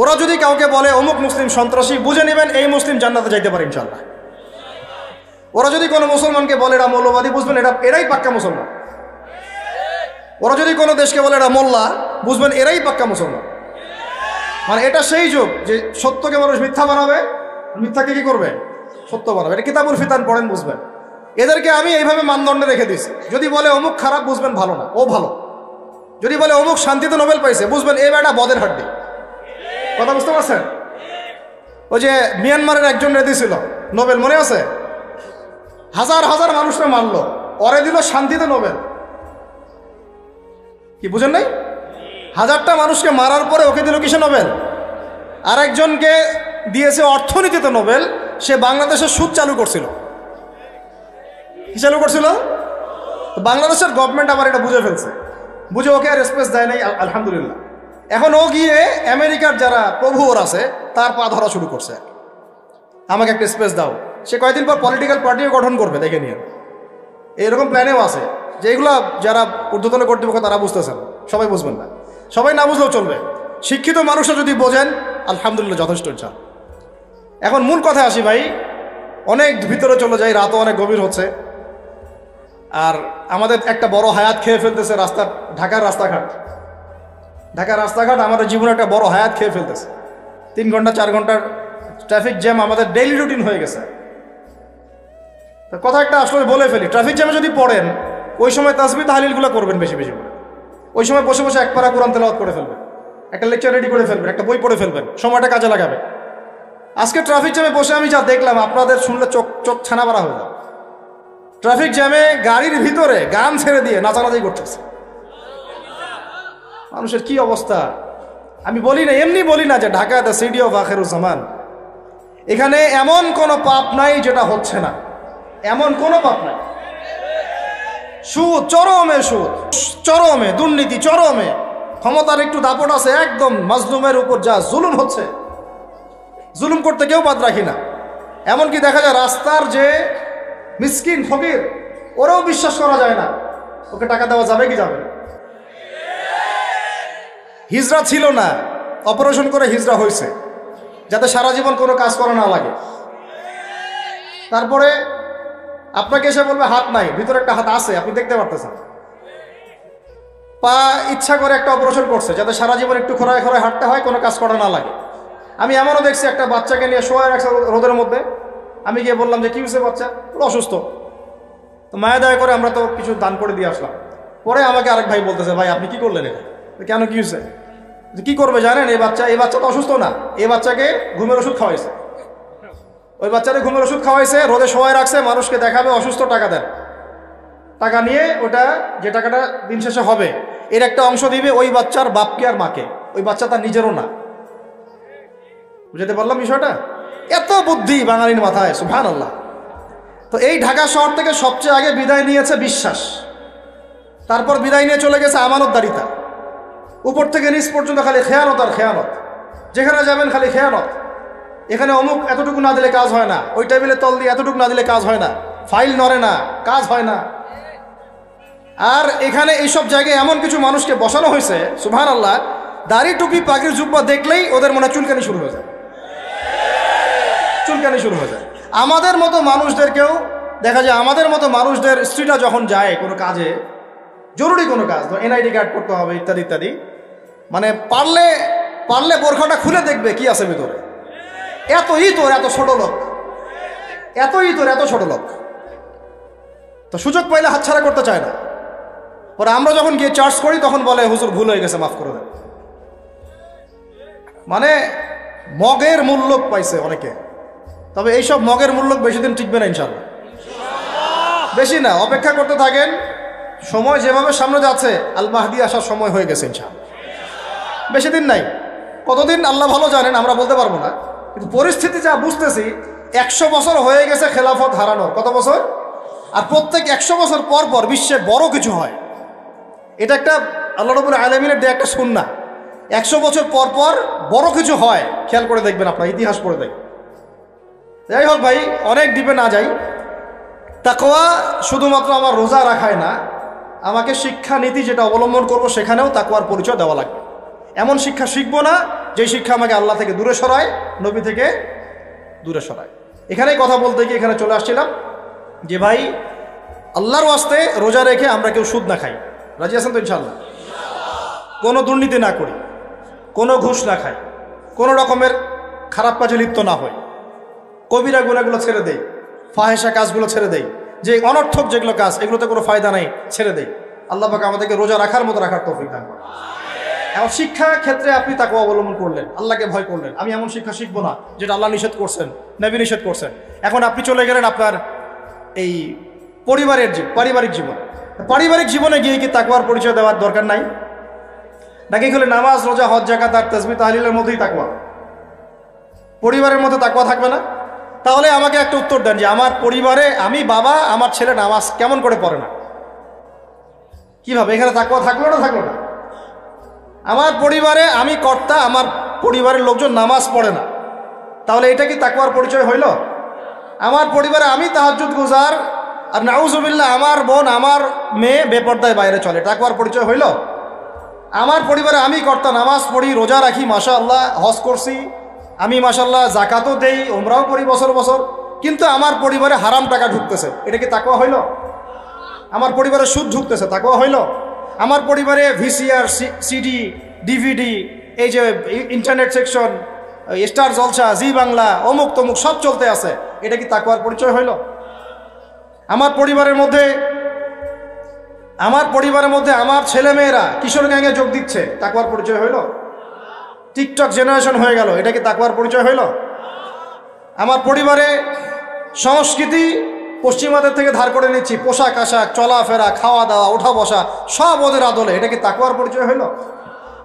ওরা যদি কাউকে বলে অমুক মুসলিম সন্ত্রাসী, বুঝে নেবেন এই মুসলিম জান্নাতে যাইতে পারে ইনশাআল্লাহ। ওরা যদি কোনো মুসলমানকে বলে এরা মৌলবাদী, বুঝবেন এরাই পাক্কা মুসলমান। ওরা যদি কোনো দেশকে বলে এরা মোল্লা, বুঝবেন এরাই পাক্কা মুসলমান। মানে এটা সেই যুগ যে সত্যকে মানুষ মিথ্যা বানাবে, মিথ্যাকে কি করবে? সত্য বানাবে। এটা কিতাবুল ফিতান পড়েন, বুঝবেন। এদেরকে আমি এইভাবে মানদণ্ডে রেখে দিয়েছি। যদি বলে অমুক খারাপ, বুঝবেন ভালো না, ও ভালো। যদি বলে অমুক শান্তিতে নোবেল পাইছে, বুঝবেন এই বেটা বদের হাড্ডি। কথা বুঝতে পারছেন? ওই যে মিয়ানমারের একজন দিয়েছিল নোবেল, মনে আছে? হাজার হাজার মানুষরা মারলো, ওরে দিল শান্তিতে নোবেল। কি বুঝেন নাই? 1000টা মানুষকে মারার পরে ওকে দিল কিসে নোবেল? আর একজনকে দিয়েছে অর্থনীতিতে নোবেল, সে বাংলাদেশের সুদ চালু করছিল। কি চালু করছিল? বাংলাদেশের গভর্নমেন্ট আবার এটা বুঝে ফেলছে, বুঝে ওকে আর স্পেস দেয় নাই, আলহামদুলিল্লাহ। এখন ও গিয়ে আমেরিকার যারা প্রভু ওর আছে তার পা ধরা শুরু করছে, আমাকে একটা স্পেস দাও। সে কয়েকদিন পর পলিটিক্যাল পার্টিও গঠন করবে, দেখে নিয়ে। এরকম প্ল্যানেও আছে, যে এগুলো যারা ঊর্ধ্বতন কর্তৃপক্ষ তারা বুঝতেছেন, সবাই বুঝবেন না, সবাই না বুঝলেও চলবে। শিক্ষিত মানুষও যদি বোঝেন আলহামদুলিল্লাহ, যথেষ্ট ইনশাল। এখন মূল কথা আসি ভাই, অনেক ভিতরে চলে যাই, রাতও অনেক গভীর হচ্ছে। আর আমাদের একটা বড় হায়াত খেয়ে ফেলতেছে ঢাকার রাস্তাঘাট আমাদের জীবনে একটা বড় হায়াত খেয়ে ফেলতেছে। 3 ঘন্টা 4 ঘন্টার ট্রাফিক জ্যাম আমাদের ডেইলি রুটিন হয়ে গেছে। কথা একটা আসলে বলে ফেলি, ট্রাফিক জ্যামে যদি পড়েন, ওই সময় তাসবিহ তাহলিলগুলো করবেন বেশি বেশি করে। ওই সময় বসে বসে এক পারা কোরআন তেলাওয়াত করে ফেলবেন, একটা লেকচার রেডি করে ফেলবেন, একটা বই পড়ে ফেলবেন, সময়টা কাজে লাগাবে। আজকে ট্রাফিক জ্যামে বসে আমি যা দেখলাম, আপনাদের শুনলে চোখ চোখ ছানা পাড়া হয়ে যাবে। ট্রাফিক জ্যামে গাড়ির ভিতরে গান ছেড়ে দিয়ে নাচানাচি করতেছে। মানুষের কি অবস্থা! আমি বলি না, এমনি বলি না যে Dhaka the city of Akhiruzzaman, এখানে এমন কোনো পাপ নাই যেটা হচ্ছে না, এমন কোনো পাপ নাই। সুদ চরমে, সুদ চরমে, দুর্নীতি চরমে, ক্ষমতার একটু দাপট আছে, একদম মাজলুমের উপর যা জুলুম হচ্ছে, জুলুম করতে কেউ বাদ রাখি না। এমনকি দেখা যায় রাস্তার যে মিসকিন ফকির, ওরাও বিশ্বাস করা যায় না ওকে টাকা দেওয়া যাবে কি যাবে না। হিজরা ছিল না, অপারেশন করে হিজরা হয়েছে, যাতে সারা জীবন কোনো কাজ করা না লাগে। তারপরে আপনাকে এসে বলবে হাত নাই, ভিতরে একটা হাত আছে, আপনি দেখতে পারতেছেন। পা ইচ্ছা করে একটা অপারেশন করছে, যাতে সারা জীবন একটু খোঁড়ায় খোঁড়ায় হাঁটতে হয়, কোনো কাজ করা না লাগে। আমি এমনও দেখছি একটা বাচ্চাকে নিয়ে শোয়া রাখছে রোদের মধ্যে। আমি গিয়ে বললাম যে কি হয়েছে বাচ্চা? পুরো অসুস্থ। তো মায়া দয়া করে আমরা তো কিছু দান করে দিয়ে আসলাম। পরে আমাকে আরেক ভাই বলতেছে, ভাই আপনি কি করলেন এটা? কেন, কি হয়েছে? কি করবে জানেন, এই বাচ্চা তো অসুস্থ না, এই বাচ্চাকে ঘুমের ওষুধ খাওয়াইছে। ওই বাচ্চাটা ঘুমের ওষুধ খাওয়াইছে, রোদে শোয়ায় রাখছে, মানুষকে দেখাবে অসুস্থ, টাকা দেন। টাকা নিয়ে ওটা যে টাকাটা দিন শেষে হবে এর একটা অংশ দিবে ওই বাচ্চার বাপকে আর মাকে। ওই বাচ্চা তার নিজেরও না। বুঝতে পারলাম বিষয়টা? এত বুদ্ধি বাঙালির মাথায়, সুবহানাল্লাহ। তো এই ঢাকা শহর থেকে সবচেয়ে আগে বিদায় নিয়েছে বিশ্বাস, তারপর বিদায় নিয়ে চলে গেছে আমানতদারিতা। উপর থেকে নিচ পর্যন্ত খালি খেয়ানত আর খেয়ানত, যেখানে যাবেন খালি খেয়ানত। এখানে অমুক এতটুকু না দিলে কাজ হয় না, ওই টেবিলে তল দিয়ে এতটুকু না দিলে কাজ হয় না, ফাইল নড়ে না, কাজ হয় না। আর এখানে এইসব জায়গায় এমন কিছু মানুষকে বসানো হয়েছে, সুবহানাল্লাহ, দাড়ি টুপি পাগড়ি জুব্বা দেখলেই ওদের মনে চুলকানি শুরু হয়ে যায়, চুলকানি শুরু হয়ে যায়। আমাদের মতো মানুষদেরকেও দেখা যায়, আমাদের মতো মানুষদের স্ত্রীরা যখন যায় কোনো কাজে, জরুরি কোনো কাজ, তো এনআইডি কার্ড করতে হবে ইত্যাদি ইত্যাদি, মানে পারলে বোরখাটা খুলে দেখবে কি আছে ভিতরে। এতই তোর এত ছোট লোক, এতই তোর এত ছোট লোক। তো সুযোগ পাইলে হাতছাড়া করতে চায় না। পরে আমরা যখন গিয়ে চার্জ করি তখন বলে হুজুর ভুল হয়ে গেছে, মাফ করে দেন। মানে মগের মূল্য পাইছে অনেকে। তবে এইসব মগের মূল্য বেশি দিন টিকবে না ইনশাআল্লাহ, বেশি না। অপেক্ষা করতে থাকেন, সময় যেভাবে সামনে যাচ্ছে আল মাহদি আসার সময় হয়ে গেছে ইনশাআল্লাহ, বেশি দিন নাই। কতদিন আল্লাহ ভালো জানেন, আমরা বলতে পারবো না। কিন্তু পরিস্থিতি যা বুঝতেছি, 100 বছর হয়ে গেছে খেলাফত হারানোর। কত বছর? আর প্রত্যেক 100 বছর পর পর বিশ্বে বড় কিছু হয়। এটা একটা আল্লাহ রাব্বুল আলামিনের দেয়া একটা সুন্নাহ। 100 বছর পর পর বড় কিছু হয়, খেয়াল করে দেখবেন, আপনার ইতিহাস পড়ে দেখবেন। যাই হোক ভাই, অনেক ডিপে না যাই। তাকওয়া শুধুমাত্র আমার রোজা রাখায় না, আমাকে শিক্ষা নীতি যেটা অবলম্বন করব সেখানেও তাকওয়ার পরিচয় দেওয়া লাগবে। এমন শিক্ষা শিখবো না যে শিক্ষা আমাকে আল্লাহ থেকে দূরে সরায়, নবী থেকে দূরে সরায়। এখানেই কথা বলতে গিয়ে এখানে চলে আসছিলাম যে ভাই, আল্লাহর ওয়াস্তে রোজা রেখে আমরা কেউ সুদ না খাই। রাজি আছেন তো ইনশাআল্লাহ? কোনো দুর্নীতি না করি, কোনো ঘুষ না খাই, কোনো রকমের খারাপ কাজে লিপ্ত না হই, কবিরা গুনাহগুলো ছেড়ে দেই, ফাহেসা কাজগুলো ছেড়ে দেই, যে অনর্থক যেগুলো কাজ এগুলোতে কোনো ফায়দা নেই ছেড়ে দেই। আল্লাহ পাক আমাদেরকে রোজা রাখার মতো রাখার তৌফিক দান করেন। এখন শিক্ষা ক্ষেত্রে আপনি তাকওয়া অবলম্বন করলেন, আল্লাহকে ভয় করলেন, আমি এমন শিক্ষা শিখবো না যেটা আল্লাহ নিষেধ করছেন, নবী নিষেধ করছেন। এখন আপনি চলে গেলেন আপনার এই পারিবারিক জীবন। পারিবারিক জীবনে গিয়ে কি তাকওয়ার পরিচয় দেওয়ার দরকার নাই? নাকি এগুলো নামাজ, রোজা, হজ, যাকাত আর তাসবিহ তাহলিলের মধ্যেই তাকওয়া? পরিবারের মধ্যে তাকওয়া থাকবে না? তাহলে আমাকে একটা উত্তর দেন যে আমার পরিবারে আমি বাবা, আমার ছেলে নামাজ কেমন করে পড়ে না, কিভাবে? এখানে তাকওয়া থাকলো না থাকলো না? আমার পরিবারে আমি কর্তা, আমার পরিবারের লোকজন নামাজ পড়ে না, তাহলে এটা কি তাকওয়ার পরিচয় হইল? আমার পরিবারে আমি তাহাজ্জুদ গুজার আর নাউজুবিল্লাহ আমার বোন, আমার মেয়ে বেপর্দায় বাইরে চলে, তাকওয়ার পরিচয় হইল? আমার পরিবারে আমি কর্তা, নামাজ পড়ি, রোজা রাখি, মাশাআল্লাহ, হজ করছি আমি, মাশাআল্লাহ, যাকাতও দেই, ওমরাও করি বছর বছর, কিন্তু আমার পরিবারে হারাম টাকা ঢুকতেছে, এটা কি তাকওয়া হইল? আমার পরিবারে সুদ ঢুকতেছে, তাকওয়া হইল? আমার পরিবারে ভিসিআর, সিডি, ডিভিডি, এই যে ইন্টারনেট সেকশন, স্টার জলসা, জি বাংলা, অমুক তমুক সব চলতে আছে, এটা কি তাকওয়ার পরিচয় হইল? আমার পরিবারের মধ্যে আমার পরিবারের মধ্যে আমার ছেলেমেয়েরা কিশোর গ্যাংয়ে যোগ দিচ্ছে, তাকওয়ার পরিচয় হইল? টিকটক জেনারেশন হয়ে গেল, এটা কি তাকওয়ার পরিচয় হইল? আমার পরিবারে সংস্কৃতি পশ্চিমাদের থেকে ধার করে নিচ্ছি, পোশাক আশাক, চলাফেরা, খাওয়া দাওয়া, ওঠা বসা সব ওদের আদলে, এটা কি তাকওয়ার পরিচয় হইল?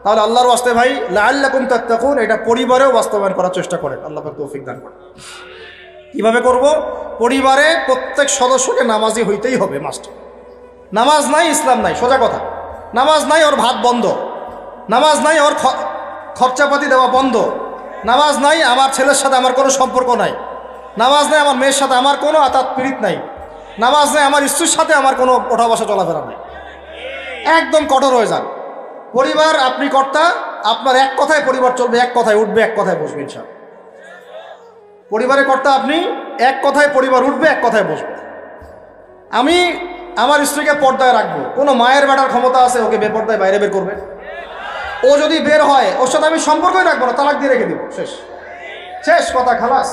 তাহলে আল্লাহর ওয়াস্তে ভাই, লাআল্লাকুম তাত্তাকুন, এটা পরিবারেও বাস্তবায়ন করার চেষ্টা করেন। আল্লাহ পাক তৌফিক দান করেন। কিভাবে করব? পরিবারে প্রত্যেক সদস্যকে নামাজি হইতেই হবে, মাস্ট। নামাজ নাই ইসলাম নাই, সোজা কথা। নামাজ নাই ওর ভাত বন্ধ, নামাজ নাই ওর খরচাপাতি দেওয়া বন্ধ, নামাজ নাই আমার ছেলের সাথে আমার কোনো সম্পর্ক নাই, নামাজ নাই আমার মেয়ের সাথে আমার কোনো আতাত পীড়িত নাই, নামাজ নাই আমার স্ত্রীর সাথে আমার কোনো ওঠা বসা চলাফেরা নাই। একদম কঠোর হয়ে যান। পরিবার আপনি কর্তা, আপনার এক কথায় পরিবার চলবে, এক কথায় উঠবে, এক কথায় বসবে ইনশাআল্লাহ। পরিবারের কর্তা আপনি, এক কথায় পরিবার উঠবে, এক কথায় বসবে। আমি আমার স্ত্রীকে পর্দায় রাখবো, কোনো মায়ের বেটার ক্ষমতা আছে ওকে বেপর্দায় বাইরে বের করবে? ও যদি বের হয় ওর সাথে আমি সম্পর্কই রাখবো না, তালাক দিয়ে রেখে দিব, শেষ। শেষ কথা, খালাস,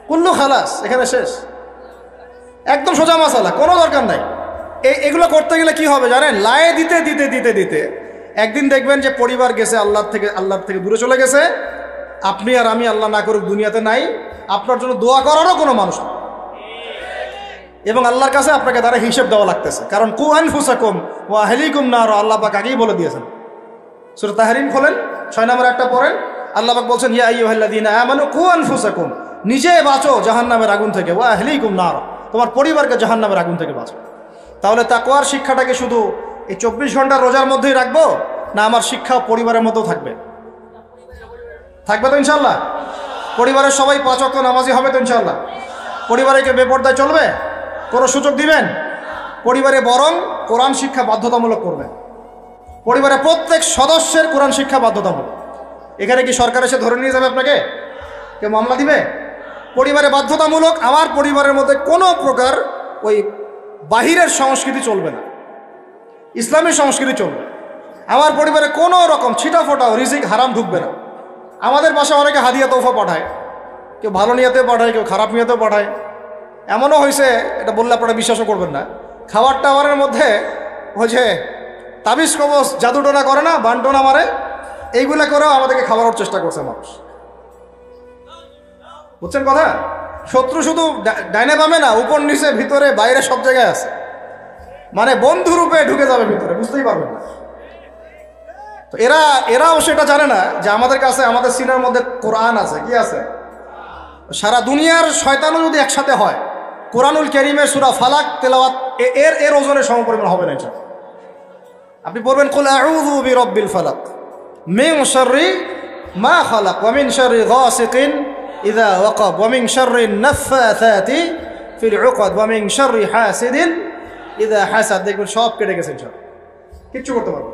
কুল্লু খালাস, এখানে শেষ। একদম সোজা মাসালা, কোনো দরকার নাই। এগুলো করতে গেলে কি হবে জানেন? লায়ে দিতে দিতে দিতে দিতে একদিন দেখবেন যে পরিবার গেছে আল্লাহর থেকে দূরে চলে গেছে। আপনি আর আমি আল্লাহ না করুক দুনিয়াতে নাই, আপনার জন্য দোয়া করারও কোনো মানুষ নেই, এবং আল্লাহর কাছে আপনাকে দ্বারা হিসেব দেওয়া লাগতেছে। কারণ কু আনফুসাকুম ওয়া আহলিকুম নার, আল্লাহ পাক আগেই বলে দিয়েছেন। সূরা তাহরিম খোলেন, 6 নম্বর একটা পড়েন। আল্লাহ পাক বলছেন, ইয়া আইয়ুহাল্লাযীনা আমানু কু আনফুসাকুম, নিজে বাঁচো জাহান্নামের আগুন থেকে, ওয়া আহলিকুম নার, তোমার পরিবারকে জাহান্নামের আগুন থেকে বাঁচো। তাহলে তাকওয়ার শিক্ষাটাকে শুধু এই 24 ঘন্টা রোজার মধ্যেই রাখবো, না আমার শিক্ষা পরিবারের মধ্যেও থাকবে? থাকবে তো ইনশাআল্লাহ? পরিবারের সবাই 5 ওয়াক্ত নামাজি হবে তো ইনশাআল্লাহ? পরিবারে কে বেপর্দায় চলবে? কোনো সুযোগ দিবেন? পরিবারে বরং কোরআন শিক্ষা বাধ্যতামূলক করবেন। পরিবারে প্রত্যেক সদস্যের কোরআন শিক্ষা বাধ্যতামূলক। এখানে কি সরকার এসে ধরে নিয়ে যাবে আপনাকে? কেউ মামলা দিবে? পরিবারে বাধ্যতামূলক। আমার পরিবারের মধ্যে কোনো প্রকার ওই বাহিরের সংস্কৃতি চলবে না, ইসলামী সংস্কৃতি চলবে। আমার পরিবারে কোনো রকম ছিটাফোটা রিজিক হারাম ঢুকবে না। আমাদের বাসায় অনেকে হাদিয়া তোফা পাঠায়, কেউ ভালো নিয়তে পাঠায়, কেউ খারাপ নিয়তেও পাঠায়। এমনও হয়েছে, এটা বললে আপনারা বিশ্বাসও করবেন না, খাবার টাবারের মধ্যে ওই যে তাবিজ কবজ জাদুটোনা করে না, বানটোনা মারে, এইগুলো করেও আমাদেরকে খাওয়ানোর চেষ্টা করছে মানুষ। বুঝছেন কথা? শত্রু শুধু ডাইনে বামে না, উপর নিচে ভিতরে বাইরে সব জায়গায় আছে, মানে বন্ধু রূপে ঢুকে যাবে ভিতরে, বুঝতেই পারবেন না। তো এরাও সেটা জানে না যে আমাদের কাছে, আমাদের সিনার মধ্যে কোরআন আছে। কি আছে? সারা দুনিয়ার শয়তানও যদি একসাথে হয়, কোরআনুল কারীমের সূরা ফালাক তেলাওয়াত এর ওজনের সমপরিমাণ হবে না। আপনি পড়বেন, কুল আউযু বিরাব্বিল ফালাক মিন শাররি মা খালাক ওয়া মিন শাররি গাসিকিন ইযা ওয়াকাব ওয়া মিন শাররি নাফফাথাতি ফিল উকাদ ওয়া মিন শাররি হাসিদিন ইযা হাসাদ। দেখবেন সব কেটে গেছে, কিচ্ছু করতে পারবো।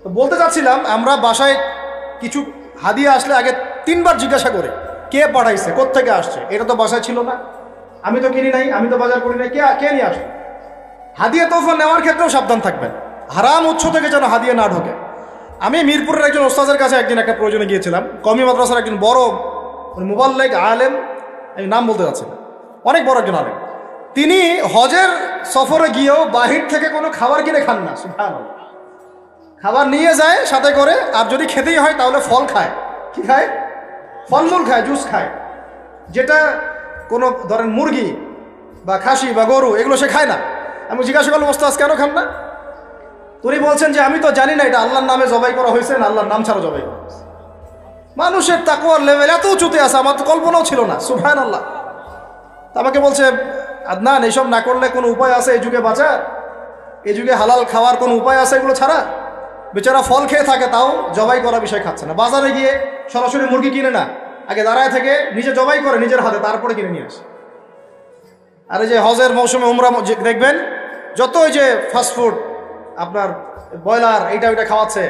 তো বলতে চাচ্ছিলাম, আমরা বাসায় কিছু হাদিয়া আসলে আগে 3 বার জিজ্ঞাসা করে কে পাঠাইছে, কোত্থেকে আসছে। এটা তো বাসায় ছিল না, আমি তো কিনি নাই, আমি তো বাজার করি নাই, কে নিয়ে আসবে? হাদিয়া তোফা নেওয়ার ক্ষেত্রেও সাবধান থাকবেন, হারাম উৎস থেকে যেন হাদিয়া না ঢোকে। আমি মিরপুরের একজন ওস্তাদের কাছে একদিন একটা প্রয়োজনে গিয়েছিলাম। কওমি মাদ্রাসার একজন বড় মুবাল্লিগ আলেম, আমি নাম বলতে চাচ্ছি না, অনেক বড় একজন আলেম। তিনি হজের সফরে গিয়েও বাহির থেকে কোনো খাবার কিনে খান না। সুবহানাল্লাহ। খাবার নিয়ে যায় সাথে করে, আর যদি খেতেই হয় তাহলে ফল খায়। কি খায়? ফলমূল খায়, জুস খায়। যেটা কোনো ধরেন মুরগি বা খাসি বা গরু, এগুলো সে খায় না। আমি জিজ্ঞাসা করলাম, ওস্তাদ কেন খান না? উনি বলছেন যে আমি তো জানি না এটা আল্লাহর নামে জবাই করা হয়েছে না আল্লাহর নাম ছাড়া জবাই করা হয়েছে। মানুষের তাকওয়ার লেভেল এত উঁচুতে আছে, আমার তো কল্পনাও ছিল না। সুবহানাল্লাহ। আমাকে বলছে, আদনান এইসব না করলে কোনো উপায় আছে এই যুগে বাঁচার? এই যুগে হালাল খাওয়ার কোনো উপায় আছে এগুলো ছাড়া? বেচারা ফল খেয়ে থাকে, তাও জবাই করা বিষয় খাচ্ছে না। বাজারে গিয়ে সরাসরি মুরগি কিনে না, আগে দাঁড়ায় থেকে নিজে জবাই করে নিজের হাতে, তারপরে কিনে নিয়ে আসে। আর এই যে হজের মৌসুমে উমরা দেখবেন, যত ওই যে ফাস্টফুড আপনার ব্রয়লার এইটা ওইটা খাওয়াচ্ছে,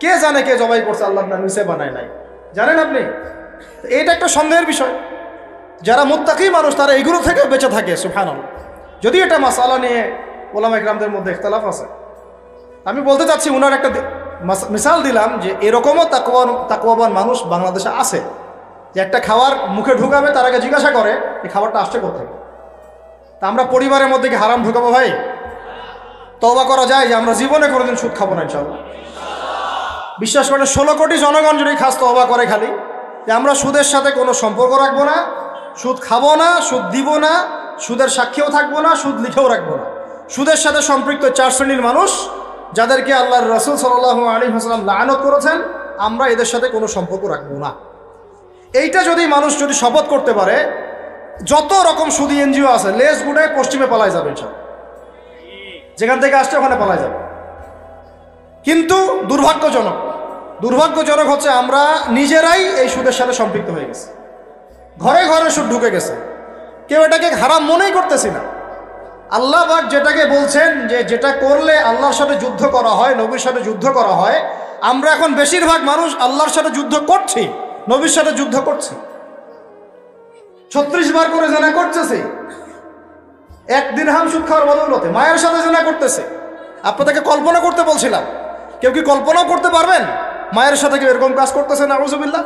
কে জানে কে জবাই করছে, আল্লাহর নাম নিচে বানায় নাই, জানেন আপনি? এইটা একটা সন্দেহের বিষয়। যারা মুত্তাকি মানুষ তারা এগুলো থেকে বেঁচে থাকে। সুবহানাল্লাহ। যদি এটা মাসালা নিয়ে ওলামা ইকরামদের মধ্যে ইখতিলাফ আছে। আমি বলতে চাচ্ছি, উনার একটা মিসাল দিলাম যে এরকমও তাকওয়াবান মানুষ বাংলাদেশে আছে, যে একটা খাবার মুখে ঢুকাবে তার আগে জিজ্ঞাসা করে এই খাবারটা আসছে কোথা থেকে। তা আমরা পরিবারের মধ্যে কি হারাম ঢুকাবো ভাই? তওবা করা যায় যে আমরা জীবনে কোনোদিন সুদ খাবো না ইনশাআল্লাহ? বিশ্বাস করেন 16 কোটি জনগণ যদি খাস তওবা করে খালি যে আমরা সুদের সাথে কোনো সম্পর্ক রাখবো না, সুদ খাবো না, সুদ দিব না, সুদের সাক্ষীও থাকবো না, সুদ লিখেও রাখবো না। সুদের সাথে সম্পৃক্ত 4 শ্রেণীর মানুষ যাদেরকে আল্লাহর রাসূল সাল্লাল্লাহু আলাইহি ওয়াসাল্লাম লাআনত করেছেন, আমরা এদের সাথে কোনো সম্পর্ক রাখবো না। এইটা যদি মানুষ যদি শপথ করতে পারে, যত রকম সুদী এনজিও আছে লেজ গুড়ায় পশ্চিমে পালায় যাবে ইনশাআল্লাহ, যেখান থেকে আসছে ওখানে পালায় যাবে। কিন্তু দুর্ভাগ্যজনক হচ্ছে আমরা নিজেরাই এই সুদের সাথে সম্পৃক্ত হয়ে গেছি, ঘরে ঘরে সুদ ঢুকে গেছে, কেউ এটাকে হারাম মনেই করতেছি না। আল্লাহ পাক যেটাকে বলছেন যে যেটা করলে আল্লাহর সাথে যুদ্ধ করা হয়, নবীর সাথে যুদ্ধ করা হয়, আমরা এখন বেশিরভাগ মানুষ আল্লাহর সাথে যুদ্ধ করছি, নবীর সাথে যুদ্ধ করছি। 36 বার করে জিনা করতেছে, 1 দিরহাম সুদ খাওয়ার বদৌলতে মায়ের সাথে জিনা করতেছে। আপনাদেরকে কল্পনা করতে বলছিলাম, কেউ কি কল্পনাও করতে পারবেন মায়ের সাথে কেউ এরকম কাজ করতেছে? নাউযুবিল্লাহ,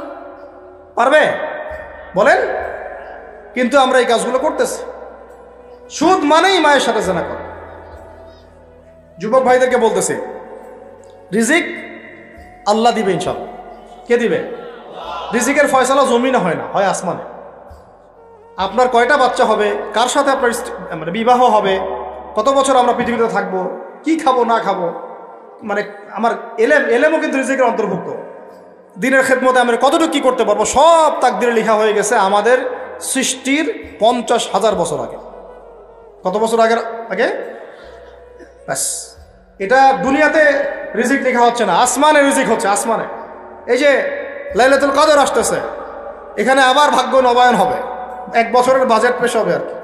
পারবে বলেন? কিন্তু আমরা এই কাজগুলো করতেছি। সুদ মানেই মায়ের সাথে জিনা করা। যুবক ভাইদেরকে বলতেছে, রিজিক আল্লাহ দিবে ইনশাআল্লাহ। কে দিবে? রিজিকের ফয়সালা জমিনে হয় না, হয় আসমানে। আপনার কয়টা বাচ্চা হবে, কার সাথে আপনার মানে বিবাহ হবে, কত বছর আমরা পৃথিবীতে থাকবো, কি খাবো না খাবো, মানে আমার এলেমও কিন্তু রিজিকের অন্তর্ভুক্ত। দিনের খেদমতে আমরা কতটুকু কি করতে পারবো সব তাকদিরে লেখা হয়ে গেছে আমাদের সৃষ্টির 50,000 বছর আগে। কত বছর আগে? ব্যাস, এটা দুনিয়াতে রিজিক লেখা হচ্ছে না, আসমানে রিজিক হচ্ছে, আসমানে। এই যে লাইলাতুল কদর আসতেছে, এখানে আবার ভাগ্য নবায়ন হবে, 1 বছরের বাজেট পেশ হবে আর কি।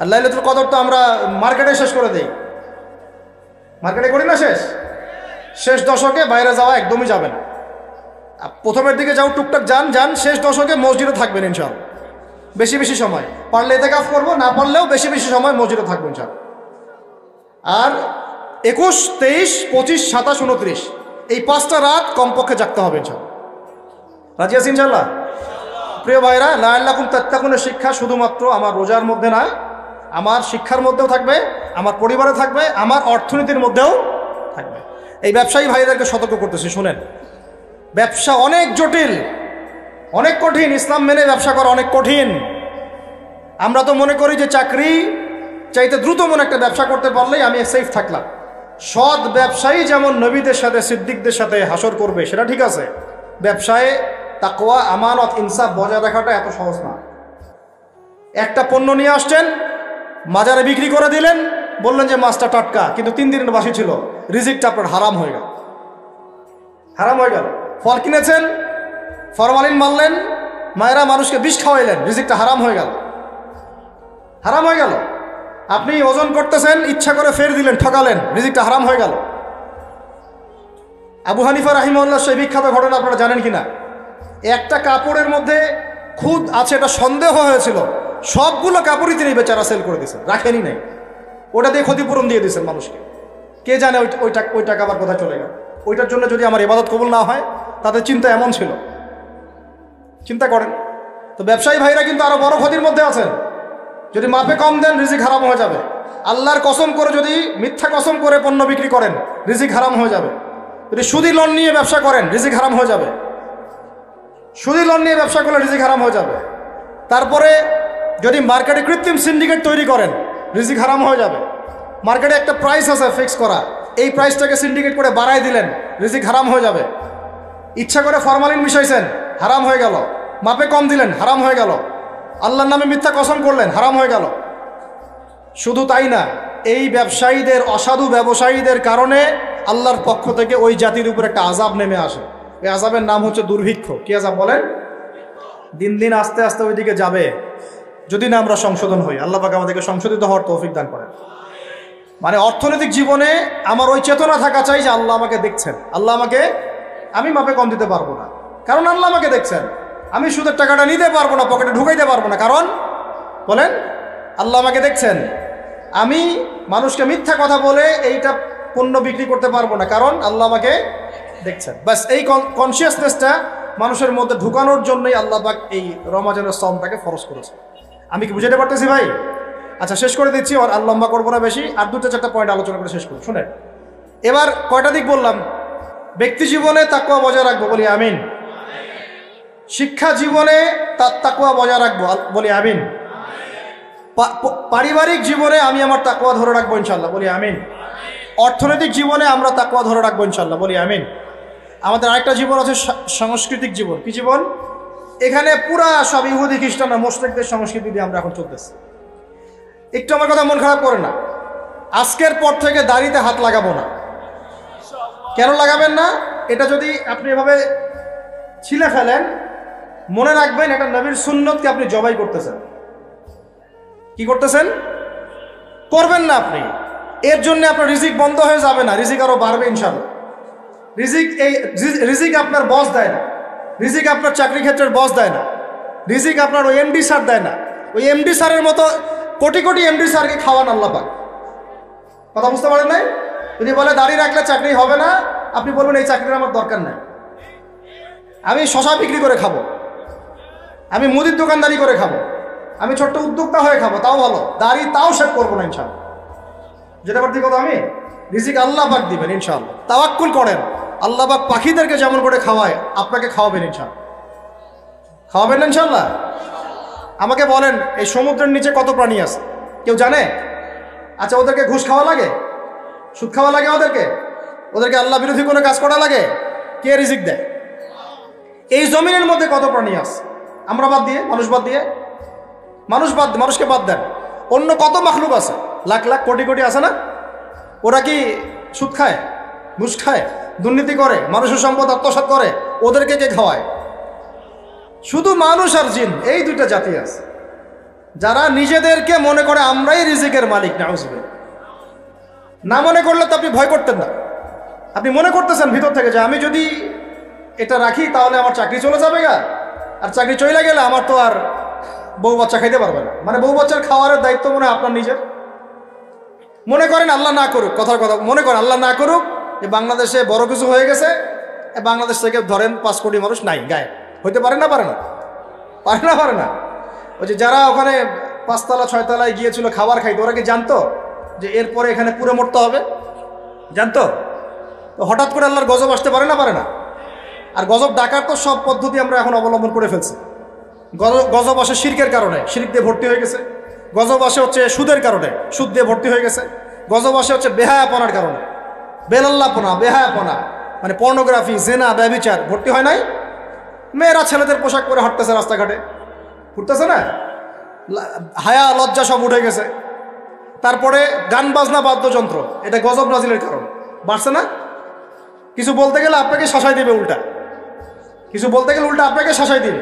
আর লাইলাতুল কদর তো আমরা মার্কেটে শেষ করে দিই, মার্কেটে করি না শেষ দশকে বাইরে যাওয়া একদমই যাবে না। প্রথমের দিকে যাও টুকটাক যান, শেষ দশকে মসজিদে থাকবেন ইনশাআল্লাহ। বেশি সময় পারলে ইতিকাফ করবো, না পারলেও বেশি সময় মসজিদে থাকবো ইনশাআল্লাহ। আর 21, 23, 25, 27, 29 এই 5টা রাত কমপক্ষে জাগতে হবে ইনশাআল্লাহ। রাজি আছি ইনশাআল্লাহ? প্রিয় ভাইরা, লাআল্লাকুম তাত্তাকুনের শিক্ষা শুধুমাত্র আমার রোজার মধ্যে না, আমার শিক্ষার মধ্যেও থাকবে, আমার পরিবারে থাকবে, আমার অর্থনীতির মধ্যেও থাকবে। এই ব্যবসায়ী ভাইদেরকে সতর্ক করতেছি, শুনেন, ব্যবসা অনেক জটিল, অনেক কঠিন। ইসলাম মেনে ব্যবসা করা অনেক কঠিন। আমরা তো মনে করি যে চাকরি চাইতে দ্রুত মনে একটা ব্যবসা করতে পারলেই আমি সেফ থাকলাম। সৎ ব্যবসায়ী যেমন নবীদের সাথে সিদ্দিকদের সাথে হাসর করবে, সেটা ঠিক আছে। ব্যবসায় তাকওয়া, আমানত, ইনসাফ বজায় রাখাটা এত সহজ না। একটা পণ্য নিয়ে আসছেন, বাজারে বিক্রি করে দিলেন, বললেন যে মাছটা টাটকা, কিন্তু 3 দিনের বাসি ছিল, রিজিকটা আপনার হারাম হয়ে গেল। ফল কিনেছেন, ফরমালিন মারলেন, মায়েরা মানুষকে বিষ খাওয়াইলেন, রিজিকটা হারাম হয়ে গেল। আপনি ওজন করতেছেন, ইচ্ছা করে ফের দিলেন, ঠকালেন, রিজিকটা হারাম হয়ে গেল। আবু হানিফা রাহিমাহুল্লাহ সেই বিখ্যাত ঘটনা আপনারা জানেন কিনা? একটা কাপড়ের মধ্যে খুদ আছে, এটা সন্দেহ হয়েছিল, সবগুলো কাপড়ই তিনি বেচারা সেল করে দিয়েছেন, রাখেনি নাই, ওটা দিয়ে ক্ষতিপূরণ দিয়ে দিয়েছেন মানুষকে। কে জানে ওই টাকা আবার কোথায় চলে গেল। ওইটার জন্য যদি আমার ইবাদত কবুল না হয়, তাদের চিন্তা এমন ছিল। চিন্তা করেন তো, ব্যবসায়ী ভাইরা কিন্তু আরো বড় ক্ষতির মধ্যে আছেন। যদি মাপে কম দেন, রিজিক হারাম হয়ে যাবে। আল্লাহর কসম করে যদি মিথ্যা কসম করে পণ্য বিক্রি করেন, রিজিক হারাম হয়ে যাবে। যদি সুদী লোন নিয়ে ব্যবসা করেন, রিজিক হারাম হয়ে যাবে। সুদী লোন নিয়ে ব্যবসা করলে রিজিক হারাম হয়ে যাবে। তারপরে যদি মার্কেটে কৃত্রিম সিন্ডিকেট তৈরি করেন, রিজিক হারাম হয়ে যাবে। মার্কেটে একটা প্রাইস আছে ফিক্স করা, এই প্রাইসটাকে সিন্ডিকেট করে বাড়াই দিলেন, রিজিক হারাম হয়ে যাবে। ইচ্ছা করে ফরমালিন মিশাইছেন, হারাম হয়ে গেল। মাপে কম দিলেন, হারাম হয়ে গেল। আল্লাহর নামে মিথ্যা কসম করলেন, হারাম হয়ে গেল। শুধু তাই না, এই ব্যবসায়ীদের, অসাধু ব্যবসায়ীদের কারণে আল্লাহর পক্ষ থেকে ওই জাতির উপর একটা আযাব নেমে আসে। এই আযাবের নাম হচ্ছে দুর্ভিক্ষ। কি আযাব বলেন? দিন দিন আস্তে আস্তে ওইদিকে যাবে, যদি না আমরা সংশোধন হই। আল্লাহ পাক আমাদেরকে সংশোধিত হওয়ার তৌফিক দান করেন। মানে অর্থনৈতিক জীবনে আমার ওই চেতনা থাকা চাই যে আল্লাহ আমাকে দেখছেন, আমি মাপে কম দিতে পারবো না, কারণ আল্লাহ আমাকে দেখছেন। আমি সুদের টাকাটা নিতে পারবো না, পকেটে ঢুকাইতে পারবো না, কারণ বলেন আল্লাহ আমাকে দেখছেন। আমি মানুষকে মিথ্যা কথা বলে এইটা পণ্য বিক্রি করতে পারবো না, কারণ আল্লাহ আমাকে দেখছেন। বাস এই কনসিয়াসনেসটা মানুষের মধ্যে ঢুকানোর জন্যই আল্লাহ পাক এই রমজানের সওমটাকে ফরজ করেছে। আমি কি বুঝাতে পারতেছি ভাই? আচ্ছা, শেষ করে দিচ্ছি, আর লম্বা করবো না বেশি, আর দুটো চারটা পয়েন্ট আলোচনা করে শেষ করবো। শুনেন, এবার কয়টা দিক বললাম? ব্যক্তি জীবনে তাকওয়া বজায় রাখবো, বলি আমিন। শিক্ষা জীবনে তার তাকওয়া বজায় রাখবো, বলি আমিন। পারিবারিক জীবনে আমি আমার তাকওয়া ধরে রাখবো ইনশাল্লাহ, বলি আমিন। অর্থনৈতিক জীবনে আমরা তাকওয়া ধরে রাখবো ইনশাল্লাহ, বলি আমিন। আমাদের আরেকটা জীবন আছে সাংস্কৃতিক জীবন। কি জীবন? এখানে পুরা সব ইহুদি খ্রিস্টান আর মুশরিকদের সংস্কৃতি দিয়ে আমরা এখন চলতেছি। একটু আমার কথা মন খারাপ করে না, আজকের পর থেকে দাড়িতে হাত লাগাবো না। কেন লাগাবেন না? এটা যদি আপনি এভাবে ছিলে ফেলেন, মনে রাখবেন এটা নবীর সুন্নতকে আপনি জবাই করতেছেন। কি করতেছেন? করবেন না আপনি। এর জন্য আপনার রিজিক বন্ধ হয়ে যাবে না, রিজিক আরো বাড়বে ইনশাআল্লাহ। রিজিক আপনার বস দেয় না, রিজিক আপনার চাকরি ক্ষেত্রের বস দেয় না, রিজিক আপনার ওই এমডি স্যার দেয় না। ওই এমডি স্যারের মতো কোটি কোটি এমডি স্যারকে খাওয়ান আল্লাহ পাক। কথা বুঝতে পারেন নাই? যদি বলে দাঁড়িয়ে রাখলে চাকরি হবে না, আপনি বলবেন এই চাকরির আমার দরকার নাই, আমি শশা বিক্রি করে খাবো, আমি মুদির দোকানদারি করে খাবো, আমি ছোট্ট উদ্যোক্তা হয়ে খাবো, তাও ভালো, দাড়ি তাও শেভ করবো না ইনশাআল্লাহ। যেটা পারছি কথা, আমি রিজিক আল্লাহ পাক দিবেন ইনশাআল্লাহ। তাওয়াক্কুল করেন, আল্লাহ পাক পাখিদেরকে যেমন করে খাওয়ায় আপনাকে খাওয়াবেন ইনশাআল্লাহ। খাওয়াবেন না ইনশাআল্লাহ? আমাকে বলেন, এই সমুদ্রের নিচে কত প্রাণী আছে কেউ জানে? আচ্ছা, ওদেরকে ঘুষ খাওয়া লাগে, সুদ খাওয়া লাগে, ওদেরকে আল্লাহ বিরোধী কোনো কাজ করা লাগে? কে রিজিক দেয়? এই জমিনের মধ্যে কত প্রাণী আছে? আমরা বাদ দিয়ে, মানুষকে বাদ দেন, অন্য কত মাখলুক আছে, লাখ লাখ কোটি কোটি আছে না? ওরা কি সুদ খায়, ঘুষ খায়, দুর্নীতি করে, মানুষের সম্পদ আত্মসাৎ করে? ওদেরকে কে খাওয়ায়? শুধু মানুষ আর জিন, এই দুইটা জাতি আছে যারা নিজেদেরকে মনে করে আমরাই রিজিকের মালিক। নাউজুবিল্লাহ। না মনে করলে তো আপনি ভয় করতেন না, আপনি মনে করতেছেন ভিতর থেকে যে আমি যদি এটা রাখি তাহলে আমার চাকরি চলে যাবে গা, আর চাকরি চলে গেলে আমার তো আর বউ বাচ্চা খাইতে পারবে না। মানে বউ বাচ্চার খাওয়ারের দায়িত্ব মনে হয় আপনার নিজের। মনে করেন আল্লাহ না করুক, কথার কথা, মনে করেন আল্লাহ না করুক যে বাংলাদেশে বড় কিছু হয়ে গেছে, বাংলাদেশ থেকে ধরেন 5 কোটি মানুষ নাই, গায়ে হইতে পারে না? পারে না। ওই যে যারা ওখানে 5 তলা 6 তলায় গিয়েছিল খাবার খাইতে, ওরা কি জানতো যে এরপরে এখানে পুরো মরতে হবে? জানতো? তো হঠাৎ করে আল্লাহর গজব আসতে পারে না? আর গজব ডাকার তো সব পদ্ধতি আমরা এখন অবলম্বন করে ফেলছি। গজব আসে শিরকের কারণে, শিরক দিয়ে ভর্তি হয়ে গেছে। গজব আসে হচ্ছে সুদের কারণে, সুদ দিয়ে ভর্তি হয়ে গেছে। গজব আসে হচ্ছে বেহায়াপনার কারণে, বেলাল্লাপনা, বেহায়াপনা, মানে পর্নোগ্রাফি, জেনা, ব্যভিচার ভর্তি হয় নাই? মেয়েরা ছেলেদের পোশাক পরে হাঁটতেছে রাস্তাঘাটে, ঘুরতেছে না? হায়া লজ্জা সব উঠে গেছে। তারপরে গান বাজনা বাদ্যযন্ত্র, এটা গজব নাজিলের কারণ, বাড়ছে না? কিছু বলতে গেলে আপনাকে শাসাই দিবে উল্টা, আপনাকে শাসাই দিবে,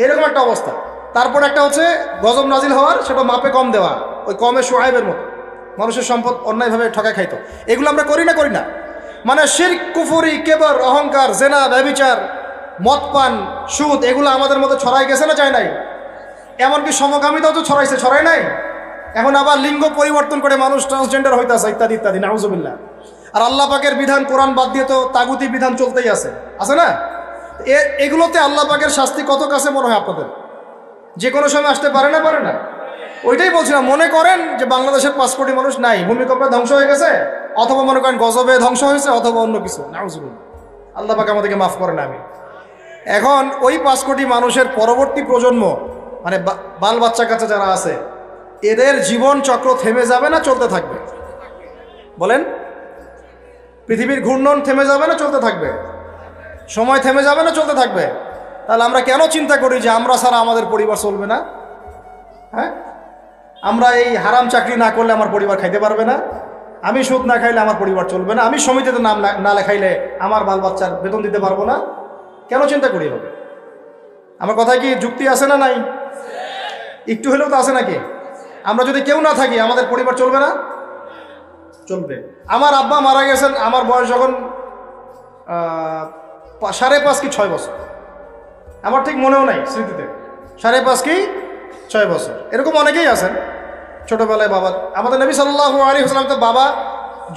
এরকম একটা অবস্থা। তারপর একটা হচ্ছে গজব নাজিল হওয়ার, সেটা মাপে কম দেওয়া, ওই কমে সোহাইবের মতো মানুষের সম্পদ অন্যায়ভাবে ঠকায় খাইতো। এগুলো আমরা করি না? মানে শিরক, কুফরি, কেবর, অহংকার, জেনা, ব্যভিচার, মদ পান, সুদ, এগুলো আমাদের মধ্যে ছড়াই গেছে না যায় নাই? এমনকি সমকামিতাও তো ছড়ায় নাই। এখন আবার লিঙ্গ পরিবর্তন করে মানুষ ট্রান্সজেন্ডার হইতেছে, ইত্যাদি ইত্যাদি, নাউজুবিল্লাহ। আর আল্লাহ পাকের বিধান, কোরআন বাদ দিয়ে তো তাগুতি বিধান চলতেই আছে না? এগুলোতে আল্লাহ পাকের শাস্তি কত কাছে মনে হয় আপনাদের? যে কোনো সময় আসতে পারে না? ওইটাই বলছিলাম, মনে করেন যে বাংলাদেশের 5 কোটি মানুষ নাই, ভূমিকম্পে ধ্বংস হয়ে গেছে, অথবা মনে করেন গজবে ধ্বংস হয়েছে, অথবা অন্য কিছু, নাউজুবিল্লাহ। আল্লাহ পাক আমাদেরকে মাফ করেন। আমি এখন ওই 5 কোটি মানুষের পরবর্তী প্রজন্ম, মানে বাল বাচ্চা কাচ্চা যারা আছে, এদের জীবন চক্র থেমে যাবে না চলতে থাকবে? বলেন, পৃথিবীর ঘূর্ণন থেমে যাবে না চলতে থাকবে? সময় থেমে যাবে না চলতে থাকবে? তাহলে আমরা কেন চিন্তা করি যে আমরা ছাড়া আমাদের পরিবার চলবে না? হ্যাঁ, আমরা এই হারাম চাকরি না করলে আমার পরিবার খাইতে পারবে না, আমি সুদ না খাইলে আমার পরিবার চলবে না, আমি সমিতিতে নাম না লেখাইলে আমার বাল বাচ্চার বেতন দিতে পারবো না। কেন চিন্তা করি হবে? আমার কথায় কি যুক্তি আছে না নাই? একটু হলেও তো আছে নাকি? আমরা যদি কেউ না থাকি আমাদের পরিবার চলবে না? চলবে। আমার আব্বা মারা গেছেন, আমার বয়স যখন 5.5 কি 6 বছর, আমার ঠিক মনেও নাই স্মৃতিতে, 5.5 কি 6 বছর। এরকম অনেকেই আছেন ছোটবেলায় বাবা, আমাদের নবী সাল্লাল্লাহু আলাইহি ওয়াসাল্লাম তো বাবা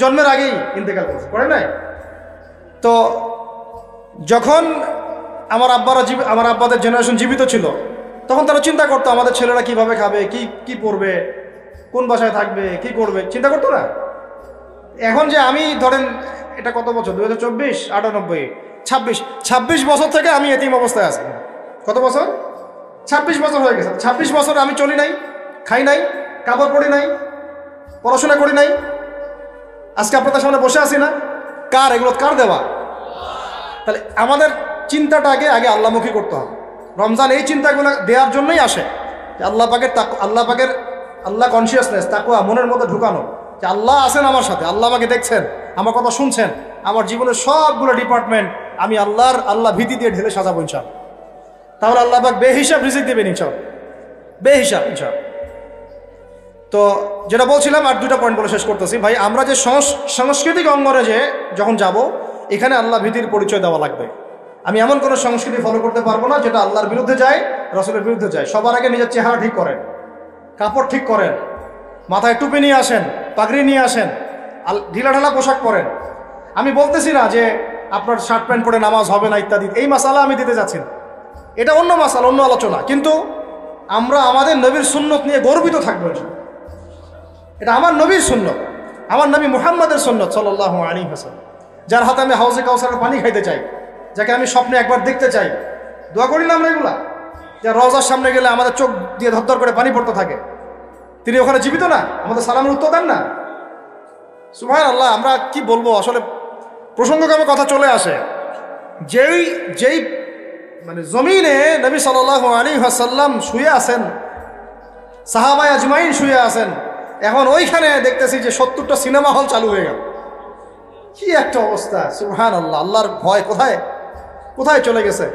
জন্মের আগেই ইন্তেকাল করেন নাই? তো যখন আমার আব্বাদের জেনারেশন জীবিত ছিল, তখন তারা চিন্তা করতো আমাদের ছেলেরা কিভাবে খাবে, কি কি পড়বে, কোন বাসায় থাকবে, কি করবে, চিন্তা করতো না। এখন যে আমি ধরেন এটা কত বছর, 2024, 98, 26 বছর থেকে আমি এতিম অবস্থায় আছি। কত বছর? 26 বছর হয়ে গেছে। 26 বছর আমি চলি নাই, খাই নাই, কাপড় পরি নাই, পড়াশোনা করি নাই, আজকে আপনাদের সামনে বসে আছি না। কার এগুলো? কার দেওয়া? তাহলে আমাদের চিন্তাটাকে আগে আল্লাহমুখী করতে হবে। রমজান এই চিন্তাগুলো দেওয়ার জন্যই আসে যে আল্লাহ কনসিয়াসনেস, তাকওয়া মনের মধ্যে ঢুকানো যে আল্লাহ আছেন আমার সাথে, আল্লাহ আমাকে দেখছেন, আমার কথা শুনছেন, আমার জীবনের সবগুলো ডিপার্টমেন্ট আমি আল্লাহ ভীতি দিয়ে ঢেলে সাজাবো ইনশাআল্লাহ। তাহলে আল্লাহ পাক বেহিসাব রিজিক দেবেন ইনশাআল্লাহ, বেহিসাব ইনশাআল্লাহ। তো যেটা বলছিলাম, আর দুটা পয়েন্ট বলে শেষ করতেছি ভাই। আমরা যে সাংস্কৃতিক অঙ্গনে যে যখন যাব, এখানে আল্লাহ ভীতির পরিচয় দেওয়া লাগবে। আমি এমন কোনো সংস্কৃতি ফলো করতে পারবো না যেটা আল্লাহর বিরুদ্ধে যায়, রাসূলের বিরুদ্ধে যায়। সবার আগে নিজের চেহারা ঠিক করেন, কাপড় ঠিক করেন, মাথায় টুপি নিয়ে আসেন, পাগড়ি নিয়ে আসেন, ঢিলাঢালা পোশাক পরেন। আমি বলতেছি না যে আপনার শার্ট প্যান্ট পরে নামাজ হবে না ইত্যাদি, এই মাসালা আমি দিতে যাচ্ছি না, এটা অন্য মাসালা, অন্য আলোচনা। কিন্তু আমরা আমাদের নবীর সুন্নত নিয়ে গর্বিত থাকবো। এটা আমার নবীর সুন্নত, আমার নবী মুহাম্মদের সুন্নত সাল্লাল্লাহু আলাইহি ওয়াসাল্লাম, যার হাতে আমি হাউজে কাউসারের পানি খাইতে চাই, যাকে আমি স্বপ্নে একবার দেখতে চাই। দোয়া করি না আমরা এগুলা? যে রওজার সামনে গেলে আমাদের চোখ দিয়ে ধরধর করে পানি পড়তে থাকে, তিনি ওখানে জীবিত না? আমাদের সালামের উত্তর দেন না? সুবহানাল্লাহ। আমরা কি বলবো আসলে, প্রসঙ্গক্রমে কথা চলে আসে। যেই মানে জমিনে নবী সাল্লাল্লাহু আলাইহি ওয়াসাল্লাম শুয়ে আছেন, সাহাবায়ে আজমাইন শুয়ে আছেন, এখন ওইখানে দেখতেছি যে 70টা সিনেমা হল চালু হয়ে গেল। কি একটা অবস্থা! সুবহানাল্লাহ। আল্লাহর ভয় কোথায় কোথায় চলে গেছে।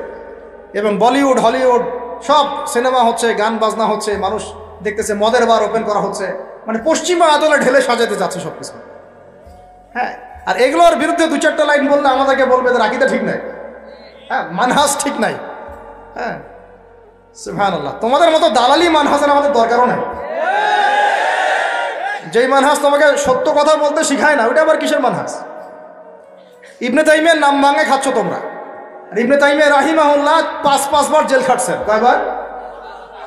এবং বলিউড, হলিউড সব সিনেমা হচ্ছে, গান বাজনা হচ্ছে, মানুষ দেখতেছে মদের বার ওপেন করা হচ্ছে, মানে পশ্চিমা আদলে ঢেলে সাজাতে যাচ্ছে সব কিছু। হ্যাঁ, আর এগুলোর বিরুদ্ধে 2-4টা লাইন বললে আমাদেরকে বলবে এদের আকীদা ঠিক নাই, হ্যাঁ, মানহাজ ঠিক নাই। হ্যাঁ, সুবহানাল্লাহ। তোমাদের মতো দালালি মানহাজের আমাদের দরকারও নাই। যেই মানহাজ তোমাকে সত্য কথা বলতে শিখায় না, ওইটা আবার কিসের মানহাজ? ইবনে তাইমিয়ার নাম ভাঙে খাচ্ছ তোমরা। আর ইবনে তাইমিয়া রাহিমাহুল্লাহ 5 বার জেল খাটছেন। কয়বার?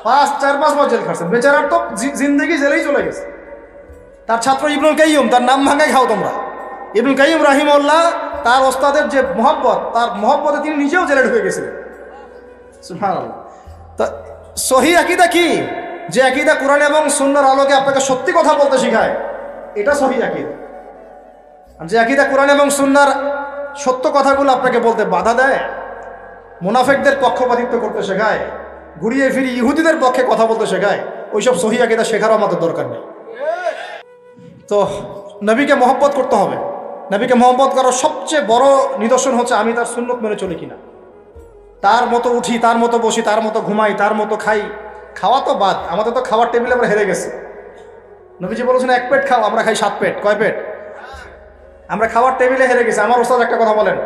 4-5 বার জেল খাটছেন। বেচারার তো জিন্দেগি জেলেই চলে গেছে। তার ছাত্র ইবনুল কাইয়্যিম, তার নাম ভাঙায় খাও তোমরা। ইবনুল কাইয়্যিম রাহিমাহুল্লাহ, তার ওস্তাদের যে মহব্বত, তার মহব্বতে তিনি নিজেও জেলে ঢুকে গেছিলেন। সুবহানাল্লাহ। তো সহিহ আকীদা কি? যে আকীদা কোরআন এবং সুন্নাহর আলোকে আপনাকে সত্যি কথা বলতে শেখায়, এটা সহিহ আকীদা। আর যে আকীদা কোরআন এবং সুন্নাহর সত্য কথাগুলো আপনাকে বলতে বাধা দেয়, মুনাফিকদের পক্ষপাতিত্ব করতে শেখায়, ঘুরিয়ে ফিরি ইহুদিদের পক্ষে কথা বলতে শেখায়, ওইসব সহিহ আকীদা শেখারও আমাদের দরকার নেই। তো নবীকে মহব্বত করতে হবে। নবীকে মহব্বত করার সবচেয়ে বড় নিদর্শন হচ্ছে আমি তার সুন্নত মেনে চলি কিনা। তার মতো উঠি, তার মতো বসি, তার মতো ঘুমাই, তার মতো খাই। খাওয়া তো বাদ, আমাদের তো খাওয়ার টেবিলে আমরা হেরে গেছি। নবীজি বলেছেন 1 পেট খাও, আমরা খাই 7 পেট। কয় পেট? আমরা খাওয়ার টেবিলে হেরে গেছি। আমার ওস্তাদ একটা কথা বলেন,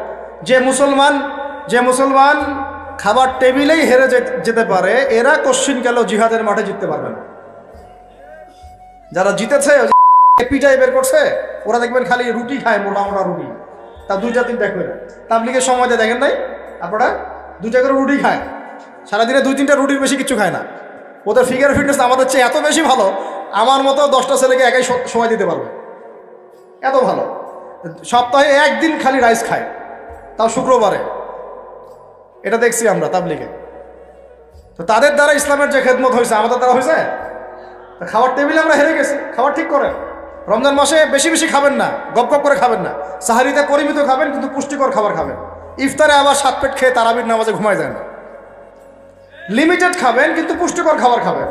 যে মুসলমান খাবার টেবিলেই হেরে যেতে পারে, এরা কোশ্চিনকালেও জিহাদের মাঠে জিততে পারবে না। যারা জিতেছে পিটাই বের করছে, ওরা দেখবেন খালি রুটি খায়, মোটা মোটা রুটি, তা 2-3টা করে। তাবলীগের সময়তে দেখেন নাই আপনারা, 2টা করে রুটি খায়, সারাদিনে 2-3টা রুটির বেশি কিছু খায় না। ওদের ফিগার ফিটনেস আমাদের চেয়ে এত বেশি ভালো, আমার মতো 10টা ছেলেকে একাই সময় দিতে পারবে, এত ভালো। সপ্তাহে 1 দিন খালি রাইস খায়, তাও শুক্রবারে। এটা দেখছি আমরা তাবলীগে। তো তাদের দ্বারা ইসলামের যে খেদমত হয়েছে, আমাদের দ্বারা হয়েছে? খাওয়ার টেবিলে আমরা হেরে গেছি। খাবার ঠিক করেন। রমজান মাসে বেশি বেশি খাবেন না, গপ করে খাবেন না। সাহারিতে পরিমিত খাবেন, কিন্তু পুষ্টিকর খাবার খাবেন। ইফতারে আবার 7 পেট খেয়ে তারাবির নামাজে ঘুমায় যায় না। লিমিটেড খাবেন, কিন্তু পুষ্টিকর খাবার খাবেন।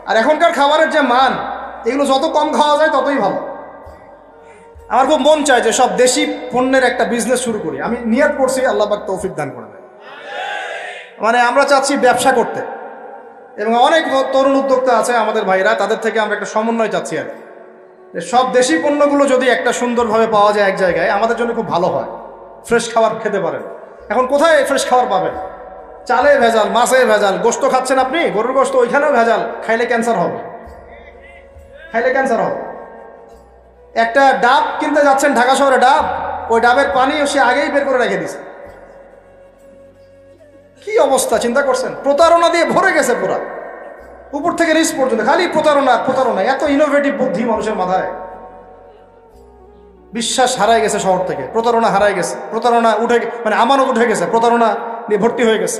আর এখনকার খাবারের যে মান, এগুলো যত কম খাওয়া যায় ততই ভালো। আমার খুব মন চায় যে সব দেশি পণ্যের একটা বিজনেস শুরু করি। আমি নিয়ত করছি, আল্লাহ পাক তৌফিক দান করে দেয়। মানে আমরা চাচ্ছি ব্যবসা করতে, এবং অনেক তরুণ উদ্যোক্তা আছে আমাদের ভাইরা, তাদের থেকে আমরা একটা সমন্বয় চাচ্ছি আর কি। সব দেশি পণ্যগুলো যদি একটা সুন্দরভাবে পাওয়া যায় এক জায়গায়, আমাদের জন্য খুব ভালো হয়। ফ্রেশ খাবার খেতে পারেন। এখন কোথায় ফ্রেশ খাবার পাবেন? চালে ভেজাল, মাছে ভেজাল। গোশত খাচ্ছেন আপনি, গরুর গোশত, ওইখানেও ভেজাল। খাইলে ক্যান্সার হবে, খাইলে ক্যান্সার হবে। একটা ডাব কিনতে যাচ্ছেন ঢাকা শহরে, ডাব, ওই ডাবের পানি সে আগেই বের করে রেখে দিছে। কি অবস্থা চিন্তা করছেন? প্রতারণা দিয়ে ভরে গেছে পুরা, উপর থেকে নিচ পর্যন্ত খালি প্রতারণা প্রতারণা। এত ইনোভেটিভ বুদ্ধি মানুষের মাথায়। বিশ্বাস হারাই গেছে শহর থেকে, প্রতারণা হারাই গেছে, প্রতারণা উঠে মানে আমানত উঠে গেছে, প্রতারণা নিয়ে ভর্তি হয়ে গেছে।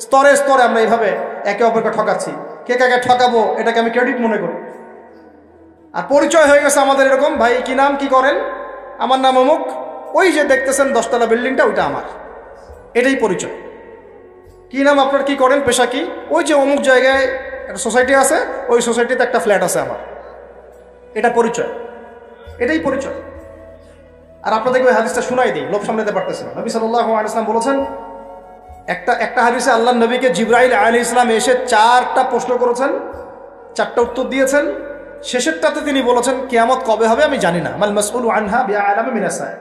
স্তরে স্তরে আমরা এইভাবে একে অপরকে ঠকাচ্ছি। কে কাকে ঠকাবো এটাকে আমি ক্রেডিট মনে করি। আর পরিচয় হয়ে গেছে আমাদের এরকম, ভাই কি নাম, কি করেন? আমার নাম অমুক, ওই যে দেখতেছেন 10তলা বিল্ডিংটা ওইটা আমার, এটাই পরিচয়। কি নাম আপনার, কি করেন, পেশা কি? ওই যে অমুক জায়গায় একটা সোসাইটি আছে, ওই সোসাইটিতে একটা ফ্ল্যাট আছে আমার, এটা পরিচয়, এটাই পরিচয়। আর আপনাদেরকে ওই হাদিসটা শোনাই দিই, লোভ সামলাতে পারতেছেন। নবী সাল্লাল্লাহু আলাইহি ওয়াসাল্লাম বলেছেন, একটা হাদিসে আল্লাহ নবীকে জিবরাইল আলাইহিস সালাম এসে 4টা প্রশ্ন করেছেন, 4টা উত্তর দিয়েছেন। শেষেরটাতে তিনি বলেছেন কিয়ামত কবে হবে আমি জানি না। মাল মাসউলু আনহা বিআলামা মিনাস সাইল।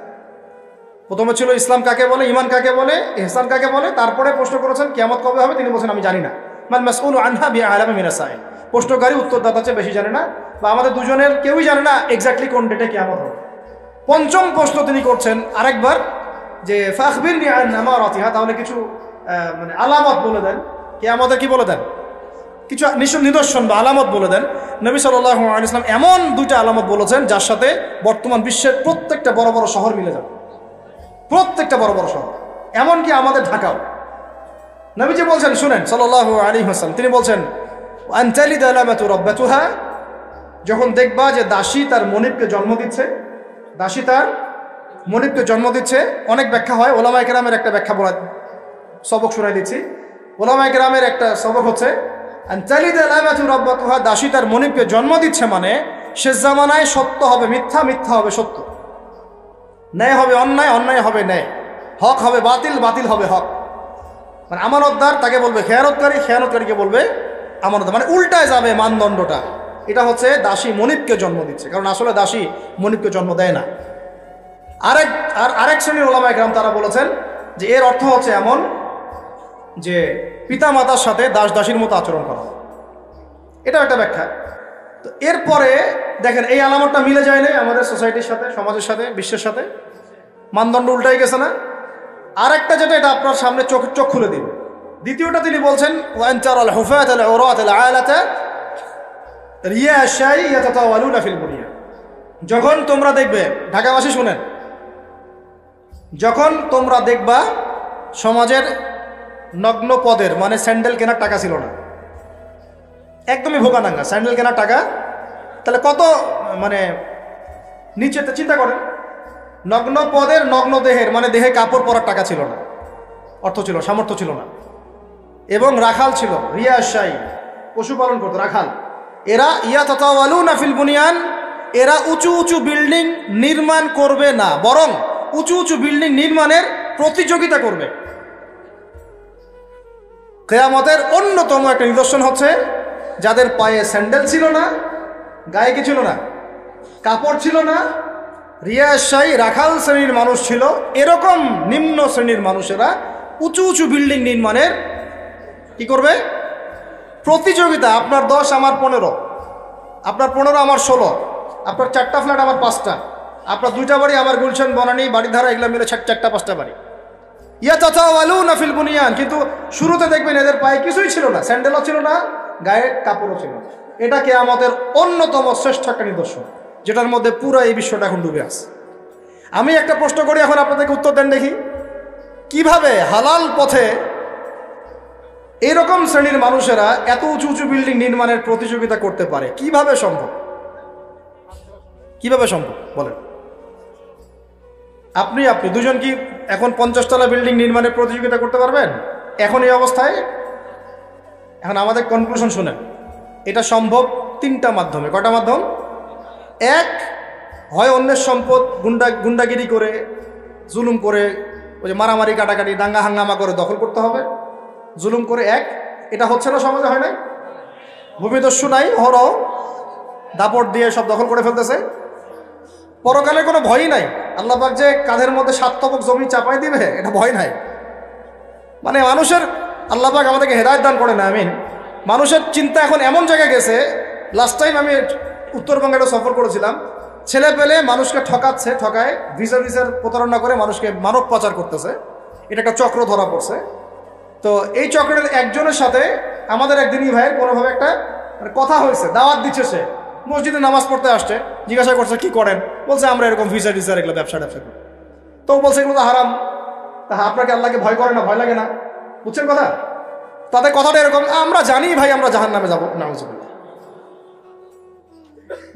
প্রথমে ছিল ইসলাম কাকে বলে, ঈমান কাকে বলে, ইহসান কাকে বলে, তারপরে প্রশ্ন করেছেন কিয়ামত কবে হবে, তিনি বলেছেন আমি জানি না। মাল মাসউলু আনহা বিআলামা মিনাস সাইল। প্রশ্নকারী উত্তরদাতা চেয়ে বেশি জানে না, বা আমাদের দুজনের কেউই জানে না এক্স্যাক্টলি কোন ডেটে কিয়ামত হবে। পঞ্চম প্রশ্ন তিনি করছেন আরেকবার, যে ফাখবিরনি আন আমারাতিহা, তাহলে কিছু মানে আলামত বলে দেন, কিয়ামতের কি বলে দেন, কিছু নিদর্শন বা আলামত বলে দেন। নবী সাল্লাল্লাহু আলাইহি ওয়াসাল্লাম এমন 2টা আলামত বলেছেন যার সাথে বর্তমান বিশ্বের প্রত্যেকটা বড় বড় শহর মিলে যাবে, প্রত্যেকটা বড় বড় শহর, এমনকি আমাদের ঢাকাও। নবীজি বলছেন, শুনেন সাল্লাল্লাহু আলাইহি ওয়াসাল্লাম, তিনি বলছেন আন তালিদা লামাতু রাব্বাতুহা, যখন দেখবা যে দাসী তার মনিবকে জন্ম দিচ্ছে, দাসী তার মনিবকে জন্ম দিচ্ছে। অনেক ব্যাখ্যা হয়, ওলামায়ে কেরামের একটা ব্যাখ্যা বলা সবক শোনাই দিচ্ছি। ওলামায়ে কেরামের একটা সবক হচ্ছে দাসী তার মনিবকে জন্ম দিচ্ছে মানে শেষ জামানায় সত্য হবে মিথ্যা, মিথ্যা হবে সত্য, ন্যায় হবে অন্যায়, অন্যায় হবে ন্যায়, হক হবে বাতিল, বাতিল হবে হক। মানে আমানতদার তাকে বলবে খেয়ানতকারী, খেয়ানতকারীকে বলবে আমানতদার, মানে উল্টায় যাবে মানদণ্ডটা। এটা হচ্ছে দাসী মনিবকে জন্ম দিচ্ছে, কারণ আসলে দাসী মনিবকে জন্ম দেয় না। আরেক শ্রেণীর ওলামায়ে কেরাম তারা বলেছেন যে এর অর্থ হচ্ছে এমন যে পিতা মাতার সাথে দাস দাসীর মতো আচরণ করা, এটা একটা ব্যাখ্যা। তো এরপরে দেখেন এই আলামতটা মিলে যায় না আমাদের সোসাইটির সাথে, সমাজের সাথে, বিশ্বের সাথে, মানদণ্ড উল্টাই গেছে না? আরেকটা যেটা, এটা আপনার সামনে চোখ খুলে দিন। দ্বিতীয়টা তিনি বলছেন ওয়ান তারাল হুফাত আল উরাত আল আলাতা রিয়া শাই ইয়াতাতাওয়ালুনা ফিল বুনিয়ান। যখন তোমরা দেখবে, ঢাকাবাসী শুনেন, যখন তোমরা দেখবা সমাজের নগ্ন পদের, মানে স্যান্ডেল কেনার টাকা ছিল না, একদমই ভোগানাঙ্গা, স্যান্ডেল কেনার টাকা, তাহলে কত মানে নিচেতে চিন্তা করেন। নগ্ন পদের, নগ্ন দেহের, মানে দেহে কাপড় পরার টাকা ছিল না, অর্থ ছিল, সামর্থ্য ছিল না, এবং রাখাল ছিল, রিয়া শাই, পশুপালন করতো রাখাল। এরা ইয়াতাতাওয়ালুনা ফিল বুনিয়ান, এরা উঁচু উঁচু বিল্ডিং নির্মাণ করবে না, বরং উঁচু উঁচু বিল্ডিং নির্মাণের প্রতিযোগিতা করবে। কিয়ামতের অন্যতম একটা নিদর্শন হচ্ছে যাদের পায়ে স্যান্ডেল ছিল না, গায়ে কি ছিল না, কাপড় ছিল না, রিয়াশাই রাখাল শ্রেণীর মানুষ ছিল, এরকম নিম্ন শ্রেণীর মানুষেরা উঁচু উঁচু বিল্ডিং নির্মাণের কি করবে, প্রতিযোগিতা। আপনার 10 আমার 15, আপনার 15 আমার 16, আপনার 4টা ফ্ল্যাট আমার 5টা, আপনার 2টা বাড়ি আমার গুলশান, বনানী, বাড়িধারা, এগুলো মিলে 4টা 5টা বাড়ি। ইয়াতাতাওয়ালুনা ফিল বুনিয়ান, কিন্তু শুরুতে দেখবেন এদের পায়ে কিছুই ছিল না, স্যান্ডেলও ছিল না, গায়ে কাপড়ও ছিল না। এটা কিয়ামতের অন্যতম শ্রেষ্ঠ একটা নিদর্শন, যেটার মধ্যে পুরো এই বিশ্বটা এখন ডুবে আছে। আমি একটা প্রশ্ন করি, এখন আপনাদেরকে উত্তর দেন দেখি, কিভাবে হালাল পথে এইরকম শ্রেণীর মানুষেরা এত উঁচু উঁচু বিল্ডিং নির্মাণের প্রতিযোগিতা করতে পারে? কিভাবে সম্ভব, কিভাবে সম্ভব বলেন? আপনি দুজন কি এখন 50 তলা বিল্ডিং নির্মাণের প্রতিযোগিতা করতে পারবেন এখন এই অবস্থায়? এখন আমাদের কনক্লুশন শুনেন, এটা সম্ভব 3টা মাধ্যমে। কটা মাধ্যম? এক, হয় অন্যের সম্পদ গুন্ডাগিরি করে, জুলুম করে, ওই যে মারামারি কাটাকাটি দাঙ্গা হাঙ্গামা করে দখল করতে হবে, জুলুম করে। এক, এটা হচ্ছে না, সমাজে হয় নাই, ভূমিদস্যু নাই, হরহ দাপট দিয়ে সব দখল করে ফেলতেছে। পরকালের কোনো ভয়ই নাই, আল্লাহ পাক যে কাঁধের মধ্যে 7 তবক জমি চাপাই দিবে, এটা ভয় নাই। মানে মানুষের, আল্লাহ পাক আমাদেরকে হেদায়েত দান করে না, আমিন। মানুষের চিন্তা এখন এমন জায়গায় গেছে, লাস্ট টাইম আমি উত্তরবঙ্গে একটা সফর করেছিলাম, ছেলে পেলে মানুষকে ঠকাচ্ছে, ঠকায় ভিসার প্রতারণা করে মানুষকে মানব পাচার করতেছে, এটা একটা চক্র ধরা পড়ছে। তো এই চক্রের একজনের সাথে আমাদের একদিনই ভাইয়ের কোনোভাবে একটা কথা হয়েছে, দাওয়াত দিচ্ছে, সে মসজিদে নামাজ পড়তে আসছে, জিজ্ঞাসা করছে কি করেন, বলছে আমরা এরকম ভিসা টিসা এগুলো ব্যবসা করি। তো বলছে এগুলো তো হারাম, তা আপনাকে আল্লাহকে ভয় করে না, ভয় লাগে না? বুঝছেন কথা? তাদের কথাটা এরকম, আমরা জানি ভাই আমরা জাহান্নামে যাবো, নাউজুবিল্লাহ।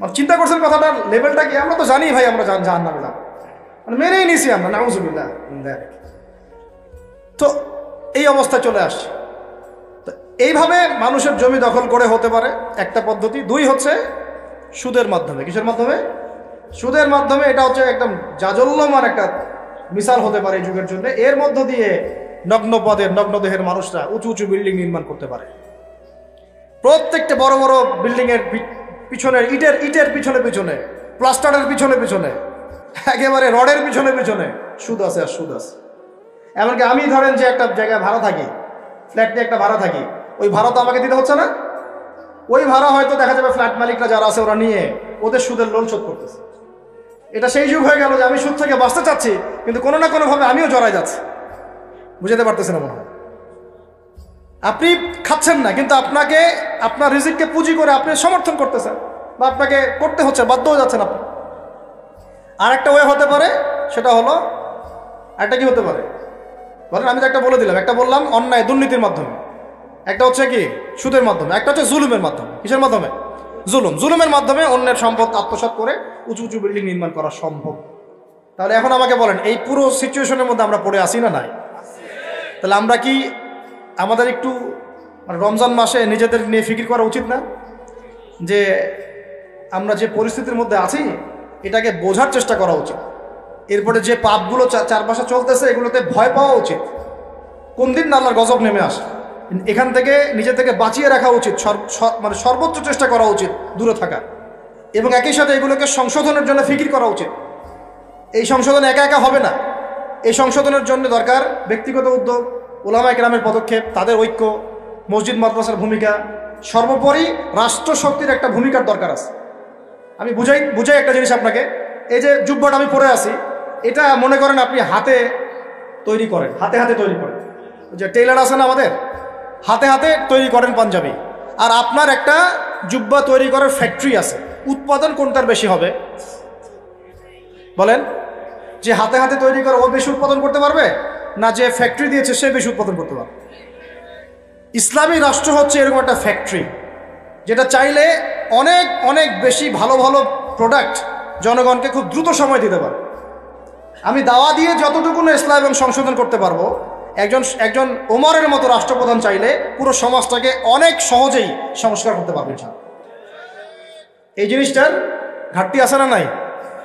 মানে চিন্তা করছেন কথাটার লেভেলটা কি? আমরা তো জানি ভাই আমরা জাহান্নামে যাবো, মানে মেনেই নিছি আমরা, নাউজুবিল্লাহ। তো এই অবস্থায় চলে আসছে। তো এইভাবে মানুষের জমি দখল করে হতে পারে একটা পদ্ধতি। দুই হচ্ছে সুদের মাধ্যমে। কিসের মাধ্যমে? সুদের মাধ্যমে। এটা হচ্ছে একদম জাজল্যমান একটা মিসাল হতে পারে এই যুগের জন্য। এর মধ্য দিয়ে নগ্ন পদের নগ্ন দেহের মানুষরা উঁচু উঁচু বিল্ডিং নির্মাণ করতে পারে। প্রত্যেকটা বড় বড় বিল্ডিং এর পিছনে ইটের পিছনে প্লাস্টারের পিছনে একেবারে রডের পিছনে সুদ আছে আর সুদ আছে। এমনকি আমি ধরেন যে একটা জায়গায় ভাড়া থাকি, ফ্ল্যাট নিয়ে একটা ভাড়া থাকি, ওই ভাড়া তো আমাকে দিতে হচ্ছে না? ওই ভাড়া হয়তো দেখা যাবে ফ্ল্যাট মালিকরা যারা আছে ওরা নিয়ে ওদের সুদের লোন শোধ করতেছে। এটা সেই যুগ হয়ে গেল যে আমি সুদ থেকে বাঁচতে চাচ্ছি, কিন্তু কোনো না কোনোভাবে আমিও জড়াই যাচ্ছি। বুঝাতে পারতেছি না মনে হয়? আপনি খাচ্ছেন না, কিন্তু আপনাকে আপনার রিজিককে পুঁজি করে আপনি সমর্থন করতেছেন, বা আপনাকে করতে হচ্ছে, বাধ্য হয়ে যাচ্ছেন আপনি। আর একটা ওয়ে হতে পারে, সেটা হলো একটা কি হতে পারে বলেন? আমি তো একটা বলে দিলাম, একটা বললাম অন্যায় দুর্নীতির মাধ্যমে, একটা হচ্ছে কি সুদের মাধ্যমে, একটা হচ্ছে জুলুমের মাধ্যমে। কিসের মাধ্যমে? জুলুমের মাধ্যমে অন্যের সম্পদ আত্মসাৎ করে উঁচু উঁচু বিল্ডিং নির্মাণ করা সম্ভব। তাহলে এখন আমাকে বলেন, এই পুরো সিচুয়েশনের মধ্যে আমরা পড়ে আসি না নাই? তাহলে আমরা কি আমাদের একটু রমজান মাসে নিজেদের নিয়ে ফিকির করা উচিত না, যে আমরা যে পরিস্থিতির মধ্যে আছি এটাকে বোঝার চেষ্টা করা উচিত। এরপরে যে পাপগুলো চারপাশে চলতেছে এগুলোতে ভয় পাওয়া উচিত। কোন দিন আল্লাহর গজব নেমে আসে, এখান থেকে নিজে থেকে বাঁচিয়ে রাখা উচিত, মানে সর্বোচ্চ চেষ্টা করা উচিত দূরে থাকা, এবং একই সাথে এগুলোকে সংশোধনের জন্য ফিকির করা উচিত। এই সংশোধন একা একা হবে না, এই সংশোধনের জন্য দরকার ব্যক্তিগত উদ্যোগ, উলামা কেরামের পদক্ষেপ, তাদের ঐক্য, মসজিদ মাদ্রাসার ভূমিকা, সর্বোপরি রাষ্ট্রশক্তির একটা ভূমিকার দরকার আছে। আমি বুঝাই একটা জিনিস আপনাকে। এই যে জুব্বাটা আমি পরে আছি, এটা মনে করেন আপনি হাতে তৈরি করেন, হাতে তৈরি করেন। যে টেইলার আছে না আমাদের, হাতে তৈরি করেন পাঞ্জাবি, আর আপনার একটা জুব্বা তৈরি করার ফ্যাক্টরি আছে। উৎপাদন কোনটার বেশি হবে বলেন? যে হাতে তৈরি করে ও বেশি উৎপাদন করতে পারবে, না যে ফ্যাক্টরি দিয়েছে সে বেশি উৎপাদন করতে পারবে? ইসলামী রাষ্ট্র হচ্ছে এরকম একটা ফ্যাক্টরি, যেটা চাইলে অনেক অনেক বেশি ভালো ভালো প্রোডাক্ট জনগণকে খুব দ্রুত সময় দিতে পারে। আমি দাওয়া দিয়ে যতটুকু ইসলাম এবং সংশোধন করতে পারবো, একজন ওমরের মতো রাষ্ট্রপ্রধান চাইলে পুরো সমাজটাকে অনেক সহজেই সংস্কার করতে পারবেন। এই জিনিসটার ঘাটতি আছে না নাই?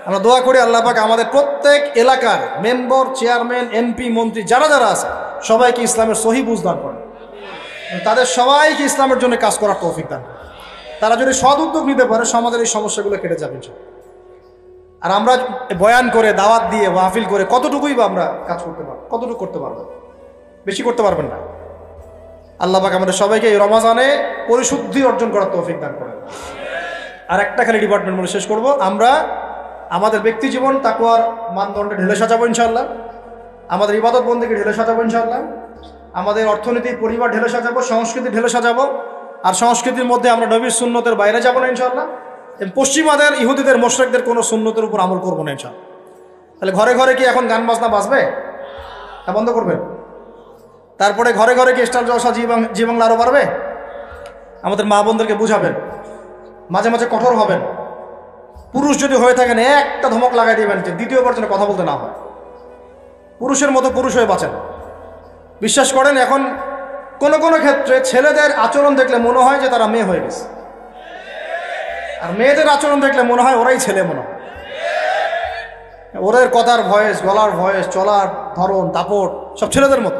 আমরা দোয়া করি আল্লাহ পাক আমাদের প্রত্যেক এলাকার মেম্বার, চেয়ারম্যান, এমপি, মন্ত্রী যারা আছে সবাইকে ইসলামের সহি বুঝ দান করেন, তাদের সবাইকে ইসলামের জন্য কাজ করার তৌফিক দান। তারা যদি সৎ উদ্যোগ নিতে পারে সমাজের এই সমস্যাগুলো কেটে যাবে। আর আমরা বয়ান করে, দাওয়াত দিয়ে, মাহফিল করে কতটুকুই বা আমরা কাজ করতে পারবো? কতটুকু করতে পারবো? বেশি করতে পারবেন না। আল্লাহ পাক আমাদের সবাইকে এই রমাজানে পরিশুদ্ধি অর্জন করার তৌফিক দান করেন। আর একটা খালি ডিপার্টমেন্ট বলে শেষ করব, আমরা আমাদের ব্যক্তি জীবন তাকওয়ার মানদণ্ডে ঢেলে সাজাবো ইনশাআল্লাহ, আমাদের ইবাদত বন্দেগী ঢেলে সাজাবো ইনশাআল্লাহ, আমাদের অর্থনীতি, পরিবার ঢেলে সাজাবো, সংস্কৃতি ঢেলে সাজাবো। আর সংস্কৃতির মধ্যে আমরা নবীর সুন্নতের বাইরে যাবো না ইনশাআল্লাহ। পশ্চিমাদের, ইহুদিদের, মুশরিকদের কোনো সুন্নতের উপর আমল করবো না ইনশাআল্লাহ। তাহলে ঘরে ঘরে কি এখন গান বাজনা বাজবে? তা বন্ধ করবেন। তারপরে ঘরে ঘরে কি স্টার জলসা, জি বাংলা আরও বাড়বে? আমাদের মা বোনদেরকে বুঝাবেন, মাঝে মাঝে কঠোর হবেন। পুরুষ যদি হয়ে থাকেন একটা ধমক লাগাই দিবেন যে দ্বিতীয়বার যেন কথা বলতে না হয়। পুরুষের মতো পুরুষ হয়ে বাঁচেন। বিশ্বাস করেন, এখন কোনো কোনো ক্ষেত্রে ছেলেদের আচরণ দেখলে মনে হয় যে তারা মেয়ে হয়ে গেছে, আর মেয়েদের আচরণ দেখলে মনে হয় ওরাই ছেলে মনে হয়। ওদের কথার ভয়েস, গলার ভয়েস, চলার ধরন, দাপট সব ছেলেদের মতো।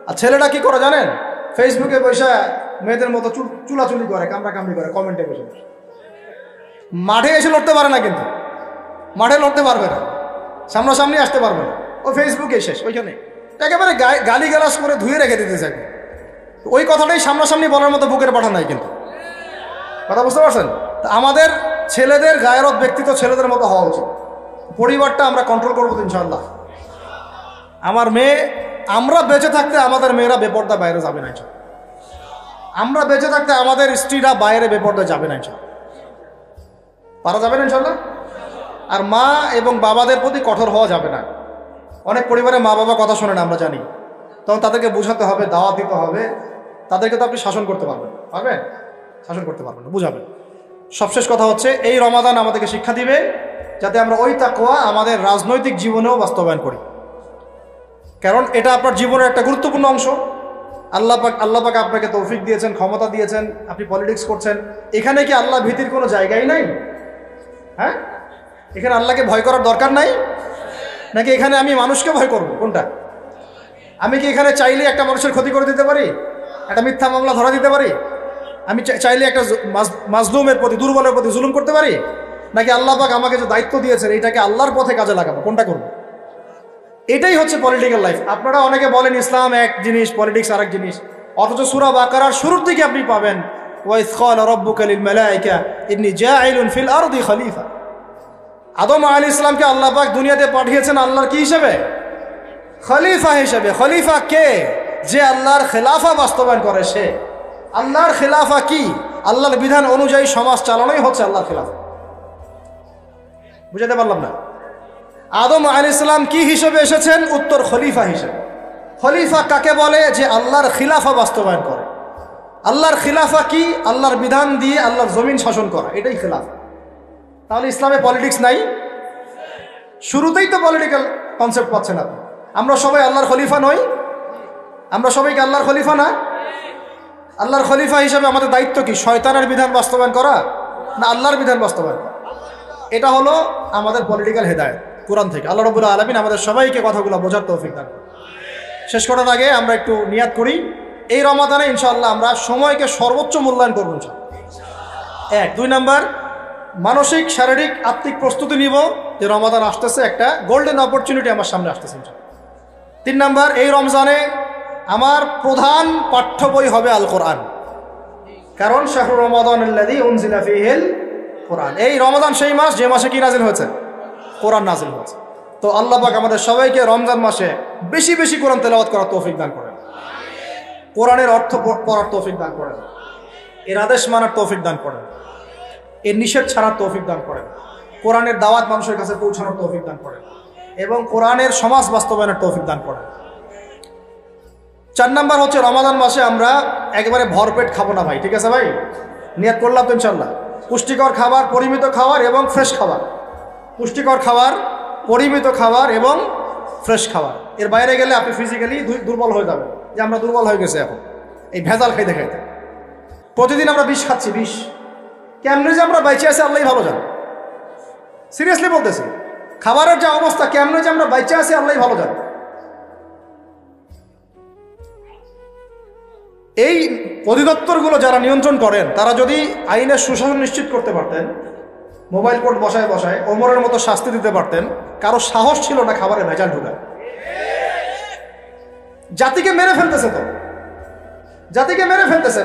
আর ছেলেটা কি করে জানেন? ফেসবুকে বসে মেয়েদের মতো চুলাচুলি করে, কামড়াকামড়ি করে, কমেন্টে বসে বসে। মাঠে এসে লড়তে পারে না, কিন্তু মাঠে লড়তে পারবে না, সামনাসামনি আসতে পারবে না। ও ফেসবুকে শেষ, ওইখানে একেবারে গালি গালাস করে ধুয়ে রেখে দিতে চাই। ওই কথাটাই সামনাসামনি বলার মতো বুকের পাঠা নাই। কিন্তু কথা বুঝতে পারছেন? আমাদের ছেলেদের গায়রত, ব্যক্তিত্ব ছেলেদের মতো হওয়া উচিত। পরিবারটা আমরা কন্ট্রোল করবো ইনশাআল্লাহ। আমার মেয়ে আমরা বেঁচে থাকতে আমাদের মেয়েরা বেপর্দা বাইরে যাবে না, আমরা বেঁচে থাকতে আমাদের স্ত্রীরা বাইরে বেপর্দা যাবে না, পারা যাবে না ইনশাল্লাহ। আর মা এবং বাবাদের প্রতি কঠোর হওয়া যাবে না। অনেক পরিবারে মা বাবা কথা শোনে না, আমরা জানি, তখন তাদেরকে বোঝাতে হবে, দাওয়াত দিতে হবে। তাদেরকে তো আপনি শাসন করতে পারবেন, শাসন করতে পারবেন না, বুঝাবেন। সবশেষ কথা হচ্ছে, এই রমাদান আমাদেরকে শিক্ষা দিবে যাতে আমরা ওই তাকওয়া আমাদের রাজনৈতিক জীবনেও বাস্তবায়ন করি, কারণ এটা আপনার জীবনের একটা গুরুত্বপূর্ণ অংশ। আল্লাহ পাক আপনাকে তৌফিক দিয়েছেন, ক্ষমতা দিয়েছেন, আপনি পলিটিক্স করছেন। এখানে কি আল্লাহ ভীতির কোনো জায়গাই নাই? হ্যাঁ, এখানে আল্লাহকে ভয় করার দরকার নাই নাকি এখানে আমি মানুষকে ভয় করব? কোনটা? আমি কি এখানে চাইলে একটা মানুষের ক্ষতি করে দিতে পারি, একটা মিথ্যা মামলা ধরা দিতে পারি? আমি চাইলে একটা মাজলুমের প্রতি, দুর্বলের প্রতি জুলুম করতে পারি? নাকি আল্লাহ পাক আমাকে যে দায়িত্ব দিয়েছেন এইটাকে আল্লাহর পথে কাজে লাগাবো? কোনটা করবো? এটাই হচ্ছে পলিটিক্যাল লাইফ। আপনারা অনেকে বলেন ইসলাম এক জিনিস, পলিটিক্স আরেক জিনিস, অথচ সূরা বাকারার শুরুর দিকে আপনি পাবেন ওয়াইয ক্বালা রাব্বুকা লিল মালায়েকা ইন্নী জাঈলুন ফিল আরদি খলিফা। আদম আলাইহিস সালামকে আল্লাহ পাক দুনিয়াতে পাঠিয়েছেন আল্লাহর কি হিসেবে? খলিফা হিসেবে। খলিফা কে? যে আল্লাহর খেলাফা বাস্তবায়ন করে সে। আল্লাহর খেলাফা কি? আল্লাহর বিধান অনুযায়ী সমাজ চালানোই হচ্ছে আল্লাহর খেলাফা। বুঝাতে পারলাম না? আদম আলাইহিস সালাম কি হিসেবে এসেছেন? উত্তর, খলিফা হিসেবে। খলিফা কাকে বলে? যে আল্লাহর খিলাফা বাস্তবায়ন করে। আল্লাহর খিলাফা কি? আল্লাহর বিধান দিয়ে আল্লাহর জমিন শাসন করা, এটাই খিলাফা। তাহলে ইসলামে পলিটিক্স নাই? শুরুতেই তো পলিটিক্যাল কনসেপ্ট পাচ্ছেন আপনি। আমরা সবাই আল্লাহর খলিফা নই? আমরা সবাইকে আল্লাহর খলিফা না? আল্লাহর খলিফা হিসেবে আমাদের দায়িত্ব কি? শয়তানের বিধান বাস্তবায়ন করা না আল্লাহর বিধান বাস্তবায়ন করা? এটা হলো আমাদের পলিটিক্যাল হেদায়েত কোরআন থেকে। আল্লাহ রাব্বুল আলামিন আমাদের সবাইকে কথাগুলো বোঝার তৌফিক দান করুন। শেষ করার আগে আমরা একটু নিয়াত করি, এই রমাদানে ইনশাআল্লাহ আমরা সময়কে সর্বোচ্চ মূল্যায়ন করব ইনশাআল্লাহ। 1 2 নাম্বার, মানসিক, শারীরিক, আত্মিক প্রস্তুতি নিব যে রমাদান আসতেছে, একটা গোল্ডেন অপরচুনিটি আমার সামনে আসতেছে ইনশাআল্লাহ। 3 নাম্বার, এই রমজানে আমার প্রধান পাঠ্য বই হবে আল কোরআন, কারণ শাহরু রমাদানাল্লাযী উনজিলা ফীহিল কোরআন। এই রমাদান সেই মাস যে মাসে কি নাজিল হয়েছে? কোরআন নাজিল হয়েছে। তো আল্লাহ পাক আমাদের সবাইকে রমজান মাসে বেশি বেশি কোরআন তেলাওয়াত করার তৌফিক দান করেন, কোরআনের অর্থ পড়ার তৌফিক দান করেন, এর আদেশ মানার তৌফিক দান করেন, এর নিষেধ ছাড়ার তৌফিক দান করেন, কোরআনের দাওয়াত মানুষের কাছে পৌঁছানোর তৌফিক দান করেন এবং কোরআনের সমাজ বাস্তবায়নের তৌফিক দান করেন। 4 নাম্বার হচ্ছে, রমাদান মাসে আমরা একেবারে ভরপেট খাবো না ভাই, ঠিক আছে ভাই? নিয়াত করলাম তো ইনশাআল্লাহ। পুষ্টিকর খাবার, পরিমিত খাবার এবং ফ্রেশ খাবার। পুষ্টিকর খাবার, পরিমিত খাবার এবং ফ্রেশ খাবার। এর বাইরে গেলে আপনি ফিজিক্যালি দুর্বল হয়ে যাবেন, যে আমরা দুর্বল হয়ে গেছি এখন এই ভেজাল খাইতে খাইতে। প্রতিদিন আমরা বিষ খাচ্ছি, বিষ। কেমনে যে আমরা বাইচে আছি আল্লাহই ভালো জানে, সিরিয়াসলি বলতেছি। খাবারের যে অবস্থা, কেমনে যে আমরা বাইচে আছি আল্লাহই ভালো জানে। এই অধিদপ্তরগুলো যারা নিয়ন্ত্রণ করেন তারা যদি আইনের সুশাসন নিশ্চিত করতে পারতেন, মোবাইল কোর্ট বসায় বসায় ওমরের মতো শাস্তি দিতে পারতেন, কারো সাহস ছিল না খাবারে ভেজাল ঢুকায়। জাতিকে মেরে ফেলতেছে, তো জাতিকে মেরে ফেলতেছে,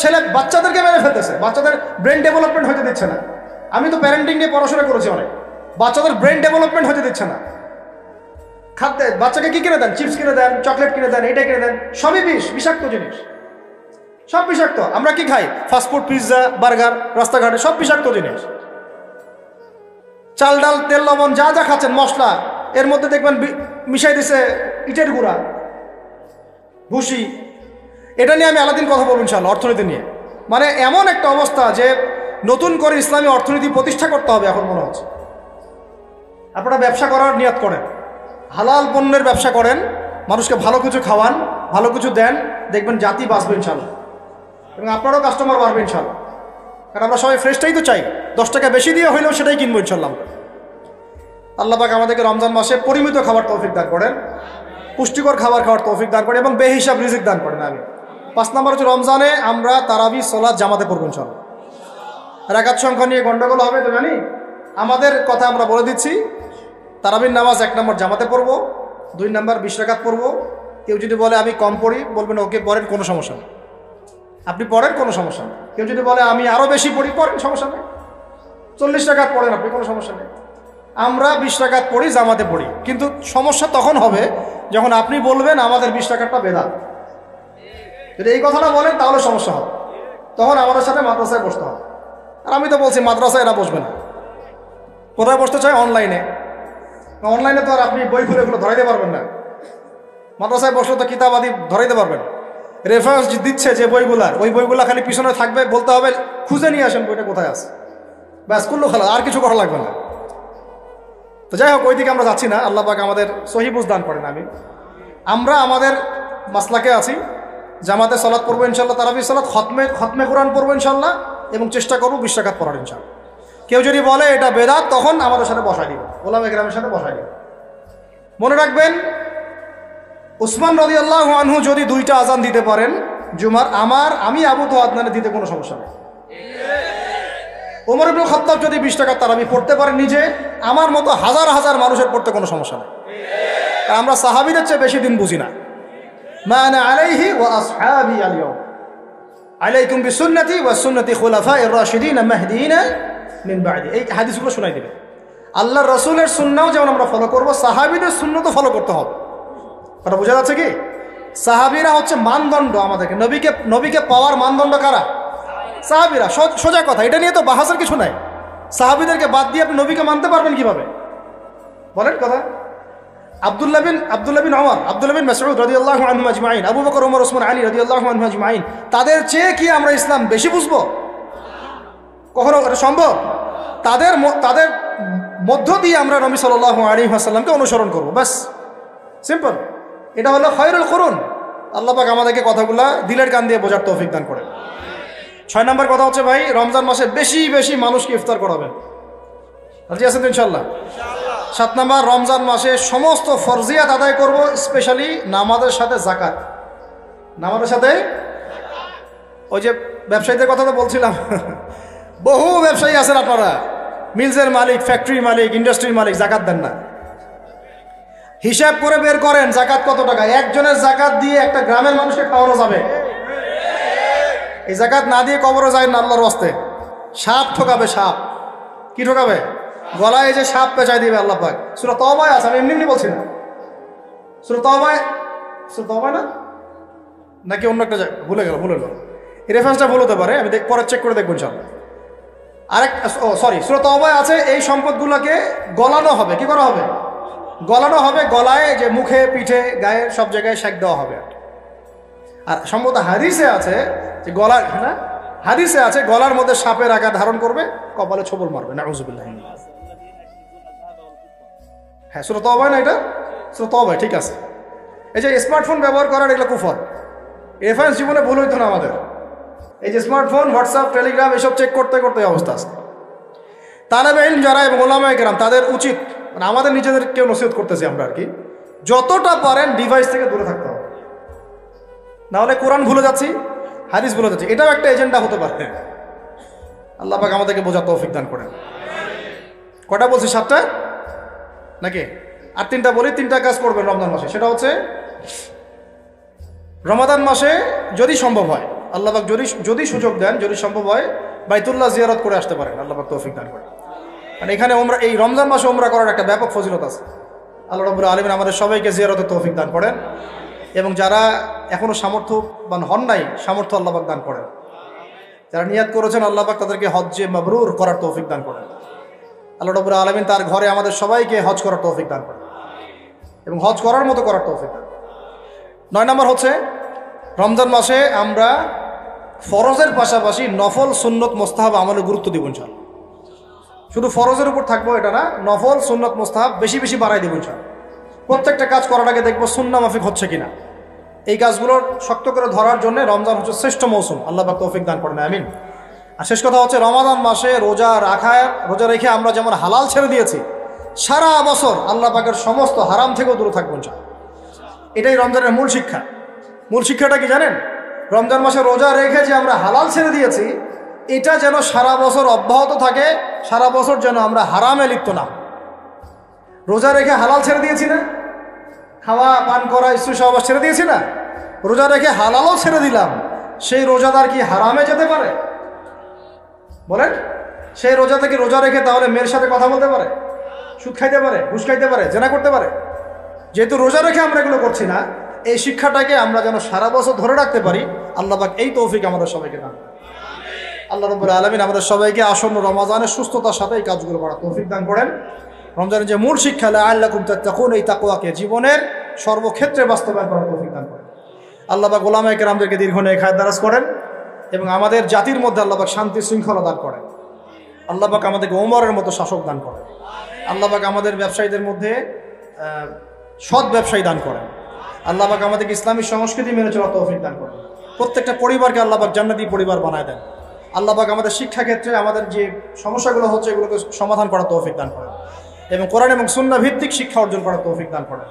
ছেলে বাচ্চাদেরকে মেরে ফেলতেছে, বাচ্চাদের ব্রেন ডেভেলপমেন্ট হতে দিচ্ছে না। আমি তো প্যারেন্টিং নিয়ে পড়াশোনা করেছি অনেক, বাচ্চাদের ব্রেন ডেভেলপমেন্ট হতে দিচ্ছে না। খাদ্যে বাচ্চাকে কি কিনে দেন? চিপস কিনে দেন, চকলেট কিনে দেন, এইটা কিনে দেন, সবই বিষ, বিষাক্ত জিনিস, সব বিষাক্ত। আমরা কি খাই? ফাস্টফুড, পিৎজা, বার্গার, রাস্তাঘাটে সব বিষাক্ত জিনিস। চাল ডাল, তেল, লবণ যা যা খাচ্ছেন, মশলা, এর মধ্যে দেখবেন মিশাই দিছে ইটের গুঁড়া, ভুসি। এটা নিয়ে আমি আলাদিন কথা বলবো ইনশাআল্লাহ, অর্থনীতি নিয়ে। মানে এমন একটা অবস্থা যে নতুন করে ইসলামী অর্থনীতি প্রতিষ্ঠা করতে হবে এখন মনে হচ্ছে। আপনারা ব্যবসা করার নিয়ত করেন, হালাল পণ্যের ব্যবসা করেন, মানুষকে ভালো কিছু খাওয়ান, ভালো কিছু দেন, দেখবেন জাতি বাঁচবে ইনশাআল্লাহ এবং আপনারও কাস্টমার বাড়বে ইনশাআল্লাহ। কারণ আমরা সবাই ফ্রেশটাই তো চাই, 10 টাকা বেশি দিয়ে হইলেও সেটাই কিনবো ইনশাআল্লাহ। আল্লাহ পাক আমাদেরকে রমজান মাসে পরিমিত খাবার তৌফিক দান করেন, পুষ্টিকর খাবার খাওয়ার তৌফিক দান করেন এবং বেহিসাব রিজিক দান করেন। আমি 5 নাম্বার হচ্ছে, রমজানে আমরা তারাবি সালাত জামাতে পড়বো ইনশাআল্লাহ। রাকাত সংখ্যা নিয়ে গন্ডগোল হবে তো জানি, আমাদের কথা আমরা বলে দিচ্ছি। তারাবির নামাজ 1 নম্বর জামাতে পড়বো, 2 নাম্বার 20 রাকাত পড়বো। কেউ যদি বলে আমি কম পড়ি, বলবেন ওকে পড়েন, কোনো সমস্যা নেই, আপনি পড়েন, কোনো সমস্যা নেই। কেউ যদি বলে আমি আরও বেশি পড়ি, পড়েন, সমস্যা নেই। 40 রাকাত পড়েন আপনি, কোনো সমস্যা নেই। আমরা 20 রাকাত পড়ি, জামাতে পড়ি, কিন্তু সমস্যা তখন হবে যখন আপনি বলবেন আমাদের 20 রাকাতটা বেদাত। যদি এই কথাটা বলেন তাহলে সমস্যা হবে, তখন আমাদের সাথে মাদ্রাসায় বসতে হবে। আর আমি তো বলছি মাদ্রাসায় এরা বসবে না, কোথায় বসতে চাই? অনলাইনে। অনলাইনে তো আর আপনি বই খুলে এগুলো ধরাইতে পারবেন না। মাদ্রাসায় বসলে তো কিতাব আদি ধরাইতে পারবেন। রেফারেন্স দিচ্ছে যে বইগুলার, ওই বইগুলা খালি পিছনে থাকবে, বলতে হবে খুঁজে নিয়ে আসেন বইটা কোথায় আছে, ব্যাস করলো খেলা, আর কিছু করা লাগবে না। তো যাই হোক, ওই দিকে আমরা যাচ্ছি না। আল্লাহ পাক আমাদের সহি বুঝ দান করেন। আমরা আমাদের মাসলাকে আছি, জামাতে সালাত পড়বো ইনশাল্লাহ, তারাবি সালাত, খতমে কোরআন পড়বো ইনশাল্লাহ, এবং চেষ্টা করবো 20 রাকাত পড়ার ইনশাল্লাহ। কেউ যদি বলে এটা বেদাত, তখন আমাদের সাথে বসাই দিব, ওলামা কেরামের সাথে বসাই দিব। মনে রাখবেন, উসমান রাদিয়াল্লাহু আনহু যদি 2টা আজান দিতে পারেন জুমার, আমি আবু তো আদনানে দিতে কোনো সমস্যা নেই। ওমর ইবনুল খাত্তাব যদি 20 রাকাত তারাবি পড়তে পারেন নিজে, আমার মতো হাজার হাজার মানুষের পড়তে কোনো সমস্যা নেই। আমরা সাহাবীদের চেয়ে বেশি দিন বুঝি না। মা আনা আলাইহি ওয়া আসহাবি আল-ইয়াউম আলাইকুম বিসুন্নতি ওয়া সুন্নতি খুলাফায়ে রাশিদিন মাহদিয়িন মিন বা'দি। এই হাদিসগুলো শোনাই দিবেন। আল্লাহর রাসূলের সুন্নাহও যেমন আমরা ফলো করব, সাহাবীদের সুন্নাহও ফলো করতে হবে। কথা বোঝা যাচ্ছে কি? সাহাবীরা হচ্ছে মানদণ্ড আমাদেরকে, নবীকে পাওয়ার মানদণ্ড কারা? সাহাবীরা। সোজা কথা, এটা নিয়ে তো বাহাসের কিছু নাই। সাহাবীদেরকে বাদ দিয়ে আপনি নবীকে মানতে পারবেন কিভাবে? বলেন কথা। আব্দুল্লাহ বিন ওমর, আব্দুল্লাহ বিন মাসউদ রাদিয়াল্লাহু আনহুম আজমাইন, আবু বকর, ওমর, ওসমান, আলী রাদিয়াল্লাহু আনহুম আজমাইন, তাদের চেয়ে কি আমরা ইসলাম বেশি বুঝবো? কখনো এটা সম্ভব? তাদের মধ্য দিয়ে আমরা নবী সাল্লাল্লাহু আলাইহি ওয়াসাল্লামকে অনুসরণ করব, ব্যাস, সিম্পল। এটা হলো খায়রুল কুরুন। আল্লাহ পাক আমাদেরকে কথাগুলা দিলের কান দিয়ে বোঝার তৌফিক দান করেন। 6 নম্বর কথা হচ্ছে, ভাই, রমজান মাসে বেশি বেশি মানুষকে ইফতার করাবেন। রাজি আছেন তো ইনশাআল্লাহ? 7 নম্বর, রমজান মাসে সমস্ত ফরজিয়াত আদায় করব, স্পেশালি নামাজের সাথে যাকাত। নামাজের সাথে ওই যে ব্যবসায়ীদের কথা তো বলছিলাম, বহু ব্যবসায়ী আছেন আপনারা, মিলসের মালিক, ফ্যাক্টরির মালিক, ইন্ডাস্ট্রির মালিক, যাকাত দেন না। হিসাব করে বের করেন যাকাত কত টাকা। একজনের যাকাত দিয়ে একটা গ্রামের মানুষকে খাওয়ানো যাবে? এই যাকাত না দিয়ে কবরে যায় না আল্লাহর ওয়াস্তে। সাপ ঠকাবে, সাপ। কি ঠকাবে? গলায় যে সাপ পেঁচাই দিবে আল্লাহ পাক। সূরা তাওবায় আছে, আমি এমনি বলছি না। সূরা তাওবায় না, নাকি অন্য একটা জায়গা? ভুলে গেল। এই রেফারেন্সটা ভুল হতে পারে, আমি পরে চেক করে দেখবো ইনশাআল্লাহ। সূরা তাওবায় আছে, এই সম্পদগুলোকে গলানো হবে। কি করা হবে? গলানো হবে। গলায়, যে মুখে, পিঠে, গায়ে, সব জায়গায় শেক দেওয়া হবে। আর সম্ভবত হাদিসে আছে যে হাদিসে আছে গলার মধ্যে সাপের আকার ধারণ করবে, কপালে ছোবল মারবে। নাউযুবিল্লাহ। হ্যাঁ, সূরা তাওবা না এটা? সূরা তাওবা, ঠিক আছে। এই যে স্মার্টফোন ব্যবহার করার, এগুলো কুফর। রেফারেন্স জীবনে ভুল হইতো না আমাদের। এই যে স্মার্টফোন, হোয়াটসঅ্যাপ, টেলিগ্রাম, এসব চেক করতে করতে অবস্থা আছে। তালেবে ইলম যারা এবং ওলামায়ে কেরাম, তাদের উচিত, মানে আমাদের নিজেদেরকেও নসিহত করতেছি আমরা আর কি, যতটা পারেন ডিভাইস থেকে দূরে থাকতে হবে। নাহলে কোরআন ভুলে যাচ্ছি, হাদিস ভুলে যাচ্ছি, এটাও একটা এজেন্ডা হতে পারে। আল্লাহ পাক আমাদেরকে বোঝার তৌফিক দান করেন। কটা বলছি? 7টা নাকি? আর 3টা বলি। 3টা কাজ করবেন রমজান মাসে। সেটা হচ্ছে, রমাদান মাসে যদি সম্ভব হয়, আল্লাহ পাক যদি সুযোগ দেন, যদি সম্ভব হয়, বাইতুল্লাহ জিয়ারত করে আসতে পারেন। আল্লাহ পাক তৌফিক দান করেন। মানে এখানে এই রমজান মাসে উমরা করার একটা ব্যাপক ফজিলত আছে। আল্লাহ রাব্বুল আলামিন আমাদের সবাইকে জিয়ারতের তৌফিক দান করেন, এবং যারা এখনো সামর্থ্যবান হন নাই, সামর্থ্য আল্লাহ পাক দান করেন। যারা নিয়াত করেছেন, আল্লাহ পাক তাদেরকে হজ্জে মাবরুর করার তৌফিক দান করেন। আল্লাহ রাব্বুল আলামিন তার ঘরে আমাদের সবাইকে হজ করার তৌফিক দান করেন, এবং হজ করার মতো করার তৌফিক দান। 9 নম্বর হচ্ছে, রমজান মাসে আমরা ফরজের পাশাপাশি নফল, সুন্নত, মোস্তাহাব আমলে গুরুত্ব দিব ইনশাআল্লাহ। শুধু ফরজের উপর থাকবো এটা না, নফল, সুন্নত, মোস্তাহাব বেশি বেশি বাড়াই দেব ইনশাআল্লাহ। প্রত্যেকটা কাজ করার আগে দেখবো সুন্নাহ মাফিক হচ্ছে কিনা। এই কাজগুলোর শক্ত করে ধরার জন্য রমজান হচ্ছে শ্রেষ্ঠ মৌসুম। আল্লাহ পাক তৌফিক দান করেন, আমিন। আর শেষ কথা হচ্ছে, রমাদান মাসে রোজা রেখে আমরা যেমন হালাল ছেড়ে দিয়েছি, সারা বছর আল্লাহ পাকের সমস্ত হারাম থেকেও দূরে থাকবো ইনশাআল্লাহ। এটাই রমজানের মূল শিক্ষা। মূল শিক্ষাটা কি জানেন? রমজান মাসে রোজা রেখে যে আমরা হালাল ছেড়ে দিয়েছি, এটা যেন সারা বছর অব্যাহত থাকে, সারা বছর যেন আমরা হারামে লিপ্ত না। রোজা রেখে হালাল ছেড়ে দিয়েছি না, খাওয়া পান করা, স্ত্রী সহবাস ছেড়ে দিয়েছি না, রোজা রেখে হালালও ছেড়ে দিলাম, সেই রোজাদার কি হারামে যেতে পারে? বলেন, সেই রোজা থেকে রোজা রেখে তাহলে মেয়ের সাথে কথা বলতে পারে? সুদ খাইতে পারে, ঘুষ খাইতে পারে, জেনা করতে পারে। যেহেতু রোজা রেখে আমরা এগুলো করছি না, এই শিক্ষাটাকে আমরা যেন সারা বছর ধরে রাখতে পারি, আল্লাহ পাক এই তৌফিক আমাদের সবাইকে দান করেন। আল্লাহ রাব্বুল আলামিন আমাদের সবাইকে আসন্ন রমাজানের সুস্থতার সাথে এই কাজগুলো করার তৌফিক দান করেন। রমজানের যে মূল শিক্ষা লাআল্লাকুম তাত্তাকুন, এই তাকওয়াকে জীবনের সর্বক্ষেত্রে বাস্তবায়ন করার তৌফিক দান করেন। আল্লাহ পাক উলামায়ে কেরামদেরকে দীর্ঘ নেক হায়াত দারাজ করেন এবং আমাদের জাতির মধ্যে আল্লাহ পাক শান্তি শৃঙ্খলা দান করেন। আল্লাহ পাক আমাদেরকে ওমরের মতো শাসক দান করেন। আল্লাহ পাক আমাদের ব্যবসায়ীদের মধ্যে সৎ ব্যবসায়ী দান করেন। আল্লাহ পাক আমাদেরকে ইসলামী সংস্কৃতি মেনে চলার তৌফিক দান করেন। প্রত্যেকটা পরিবারকে আল্লাহ পাক জান্নাতি পরিবার বানায় দেন। আল্লাহ পাক আমাদের শিক্ষাক্ষেত্রে আমাদের যে সমস্যাগুলো হচ্ছে এগুলোকে সমাধান করার তৌফিক দান করেন এবং কোরআন এবং সুন্নাহ ভিত্তিক শিক্ষা অর্জন করার তৌফিক দান করেন।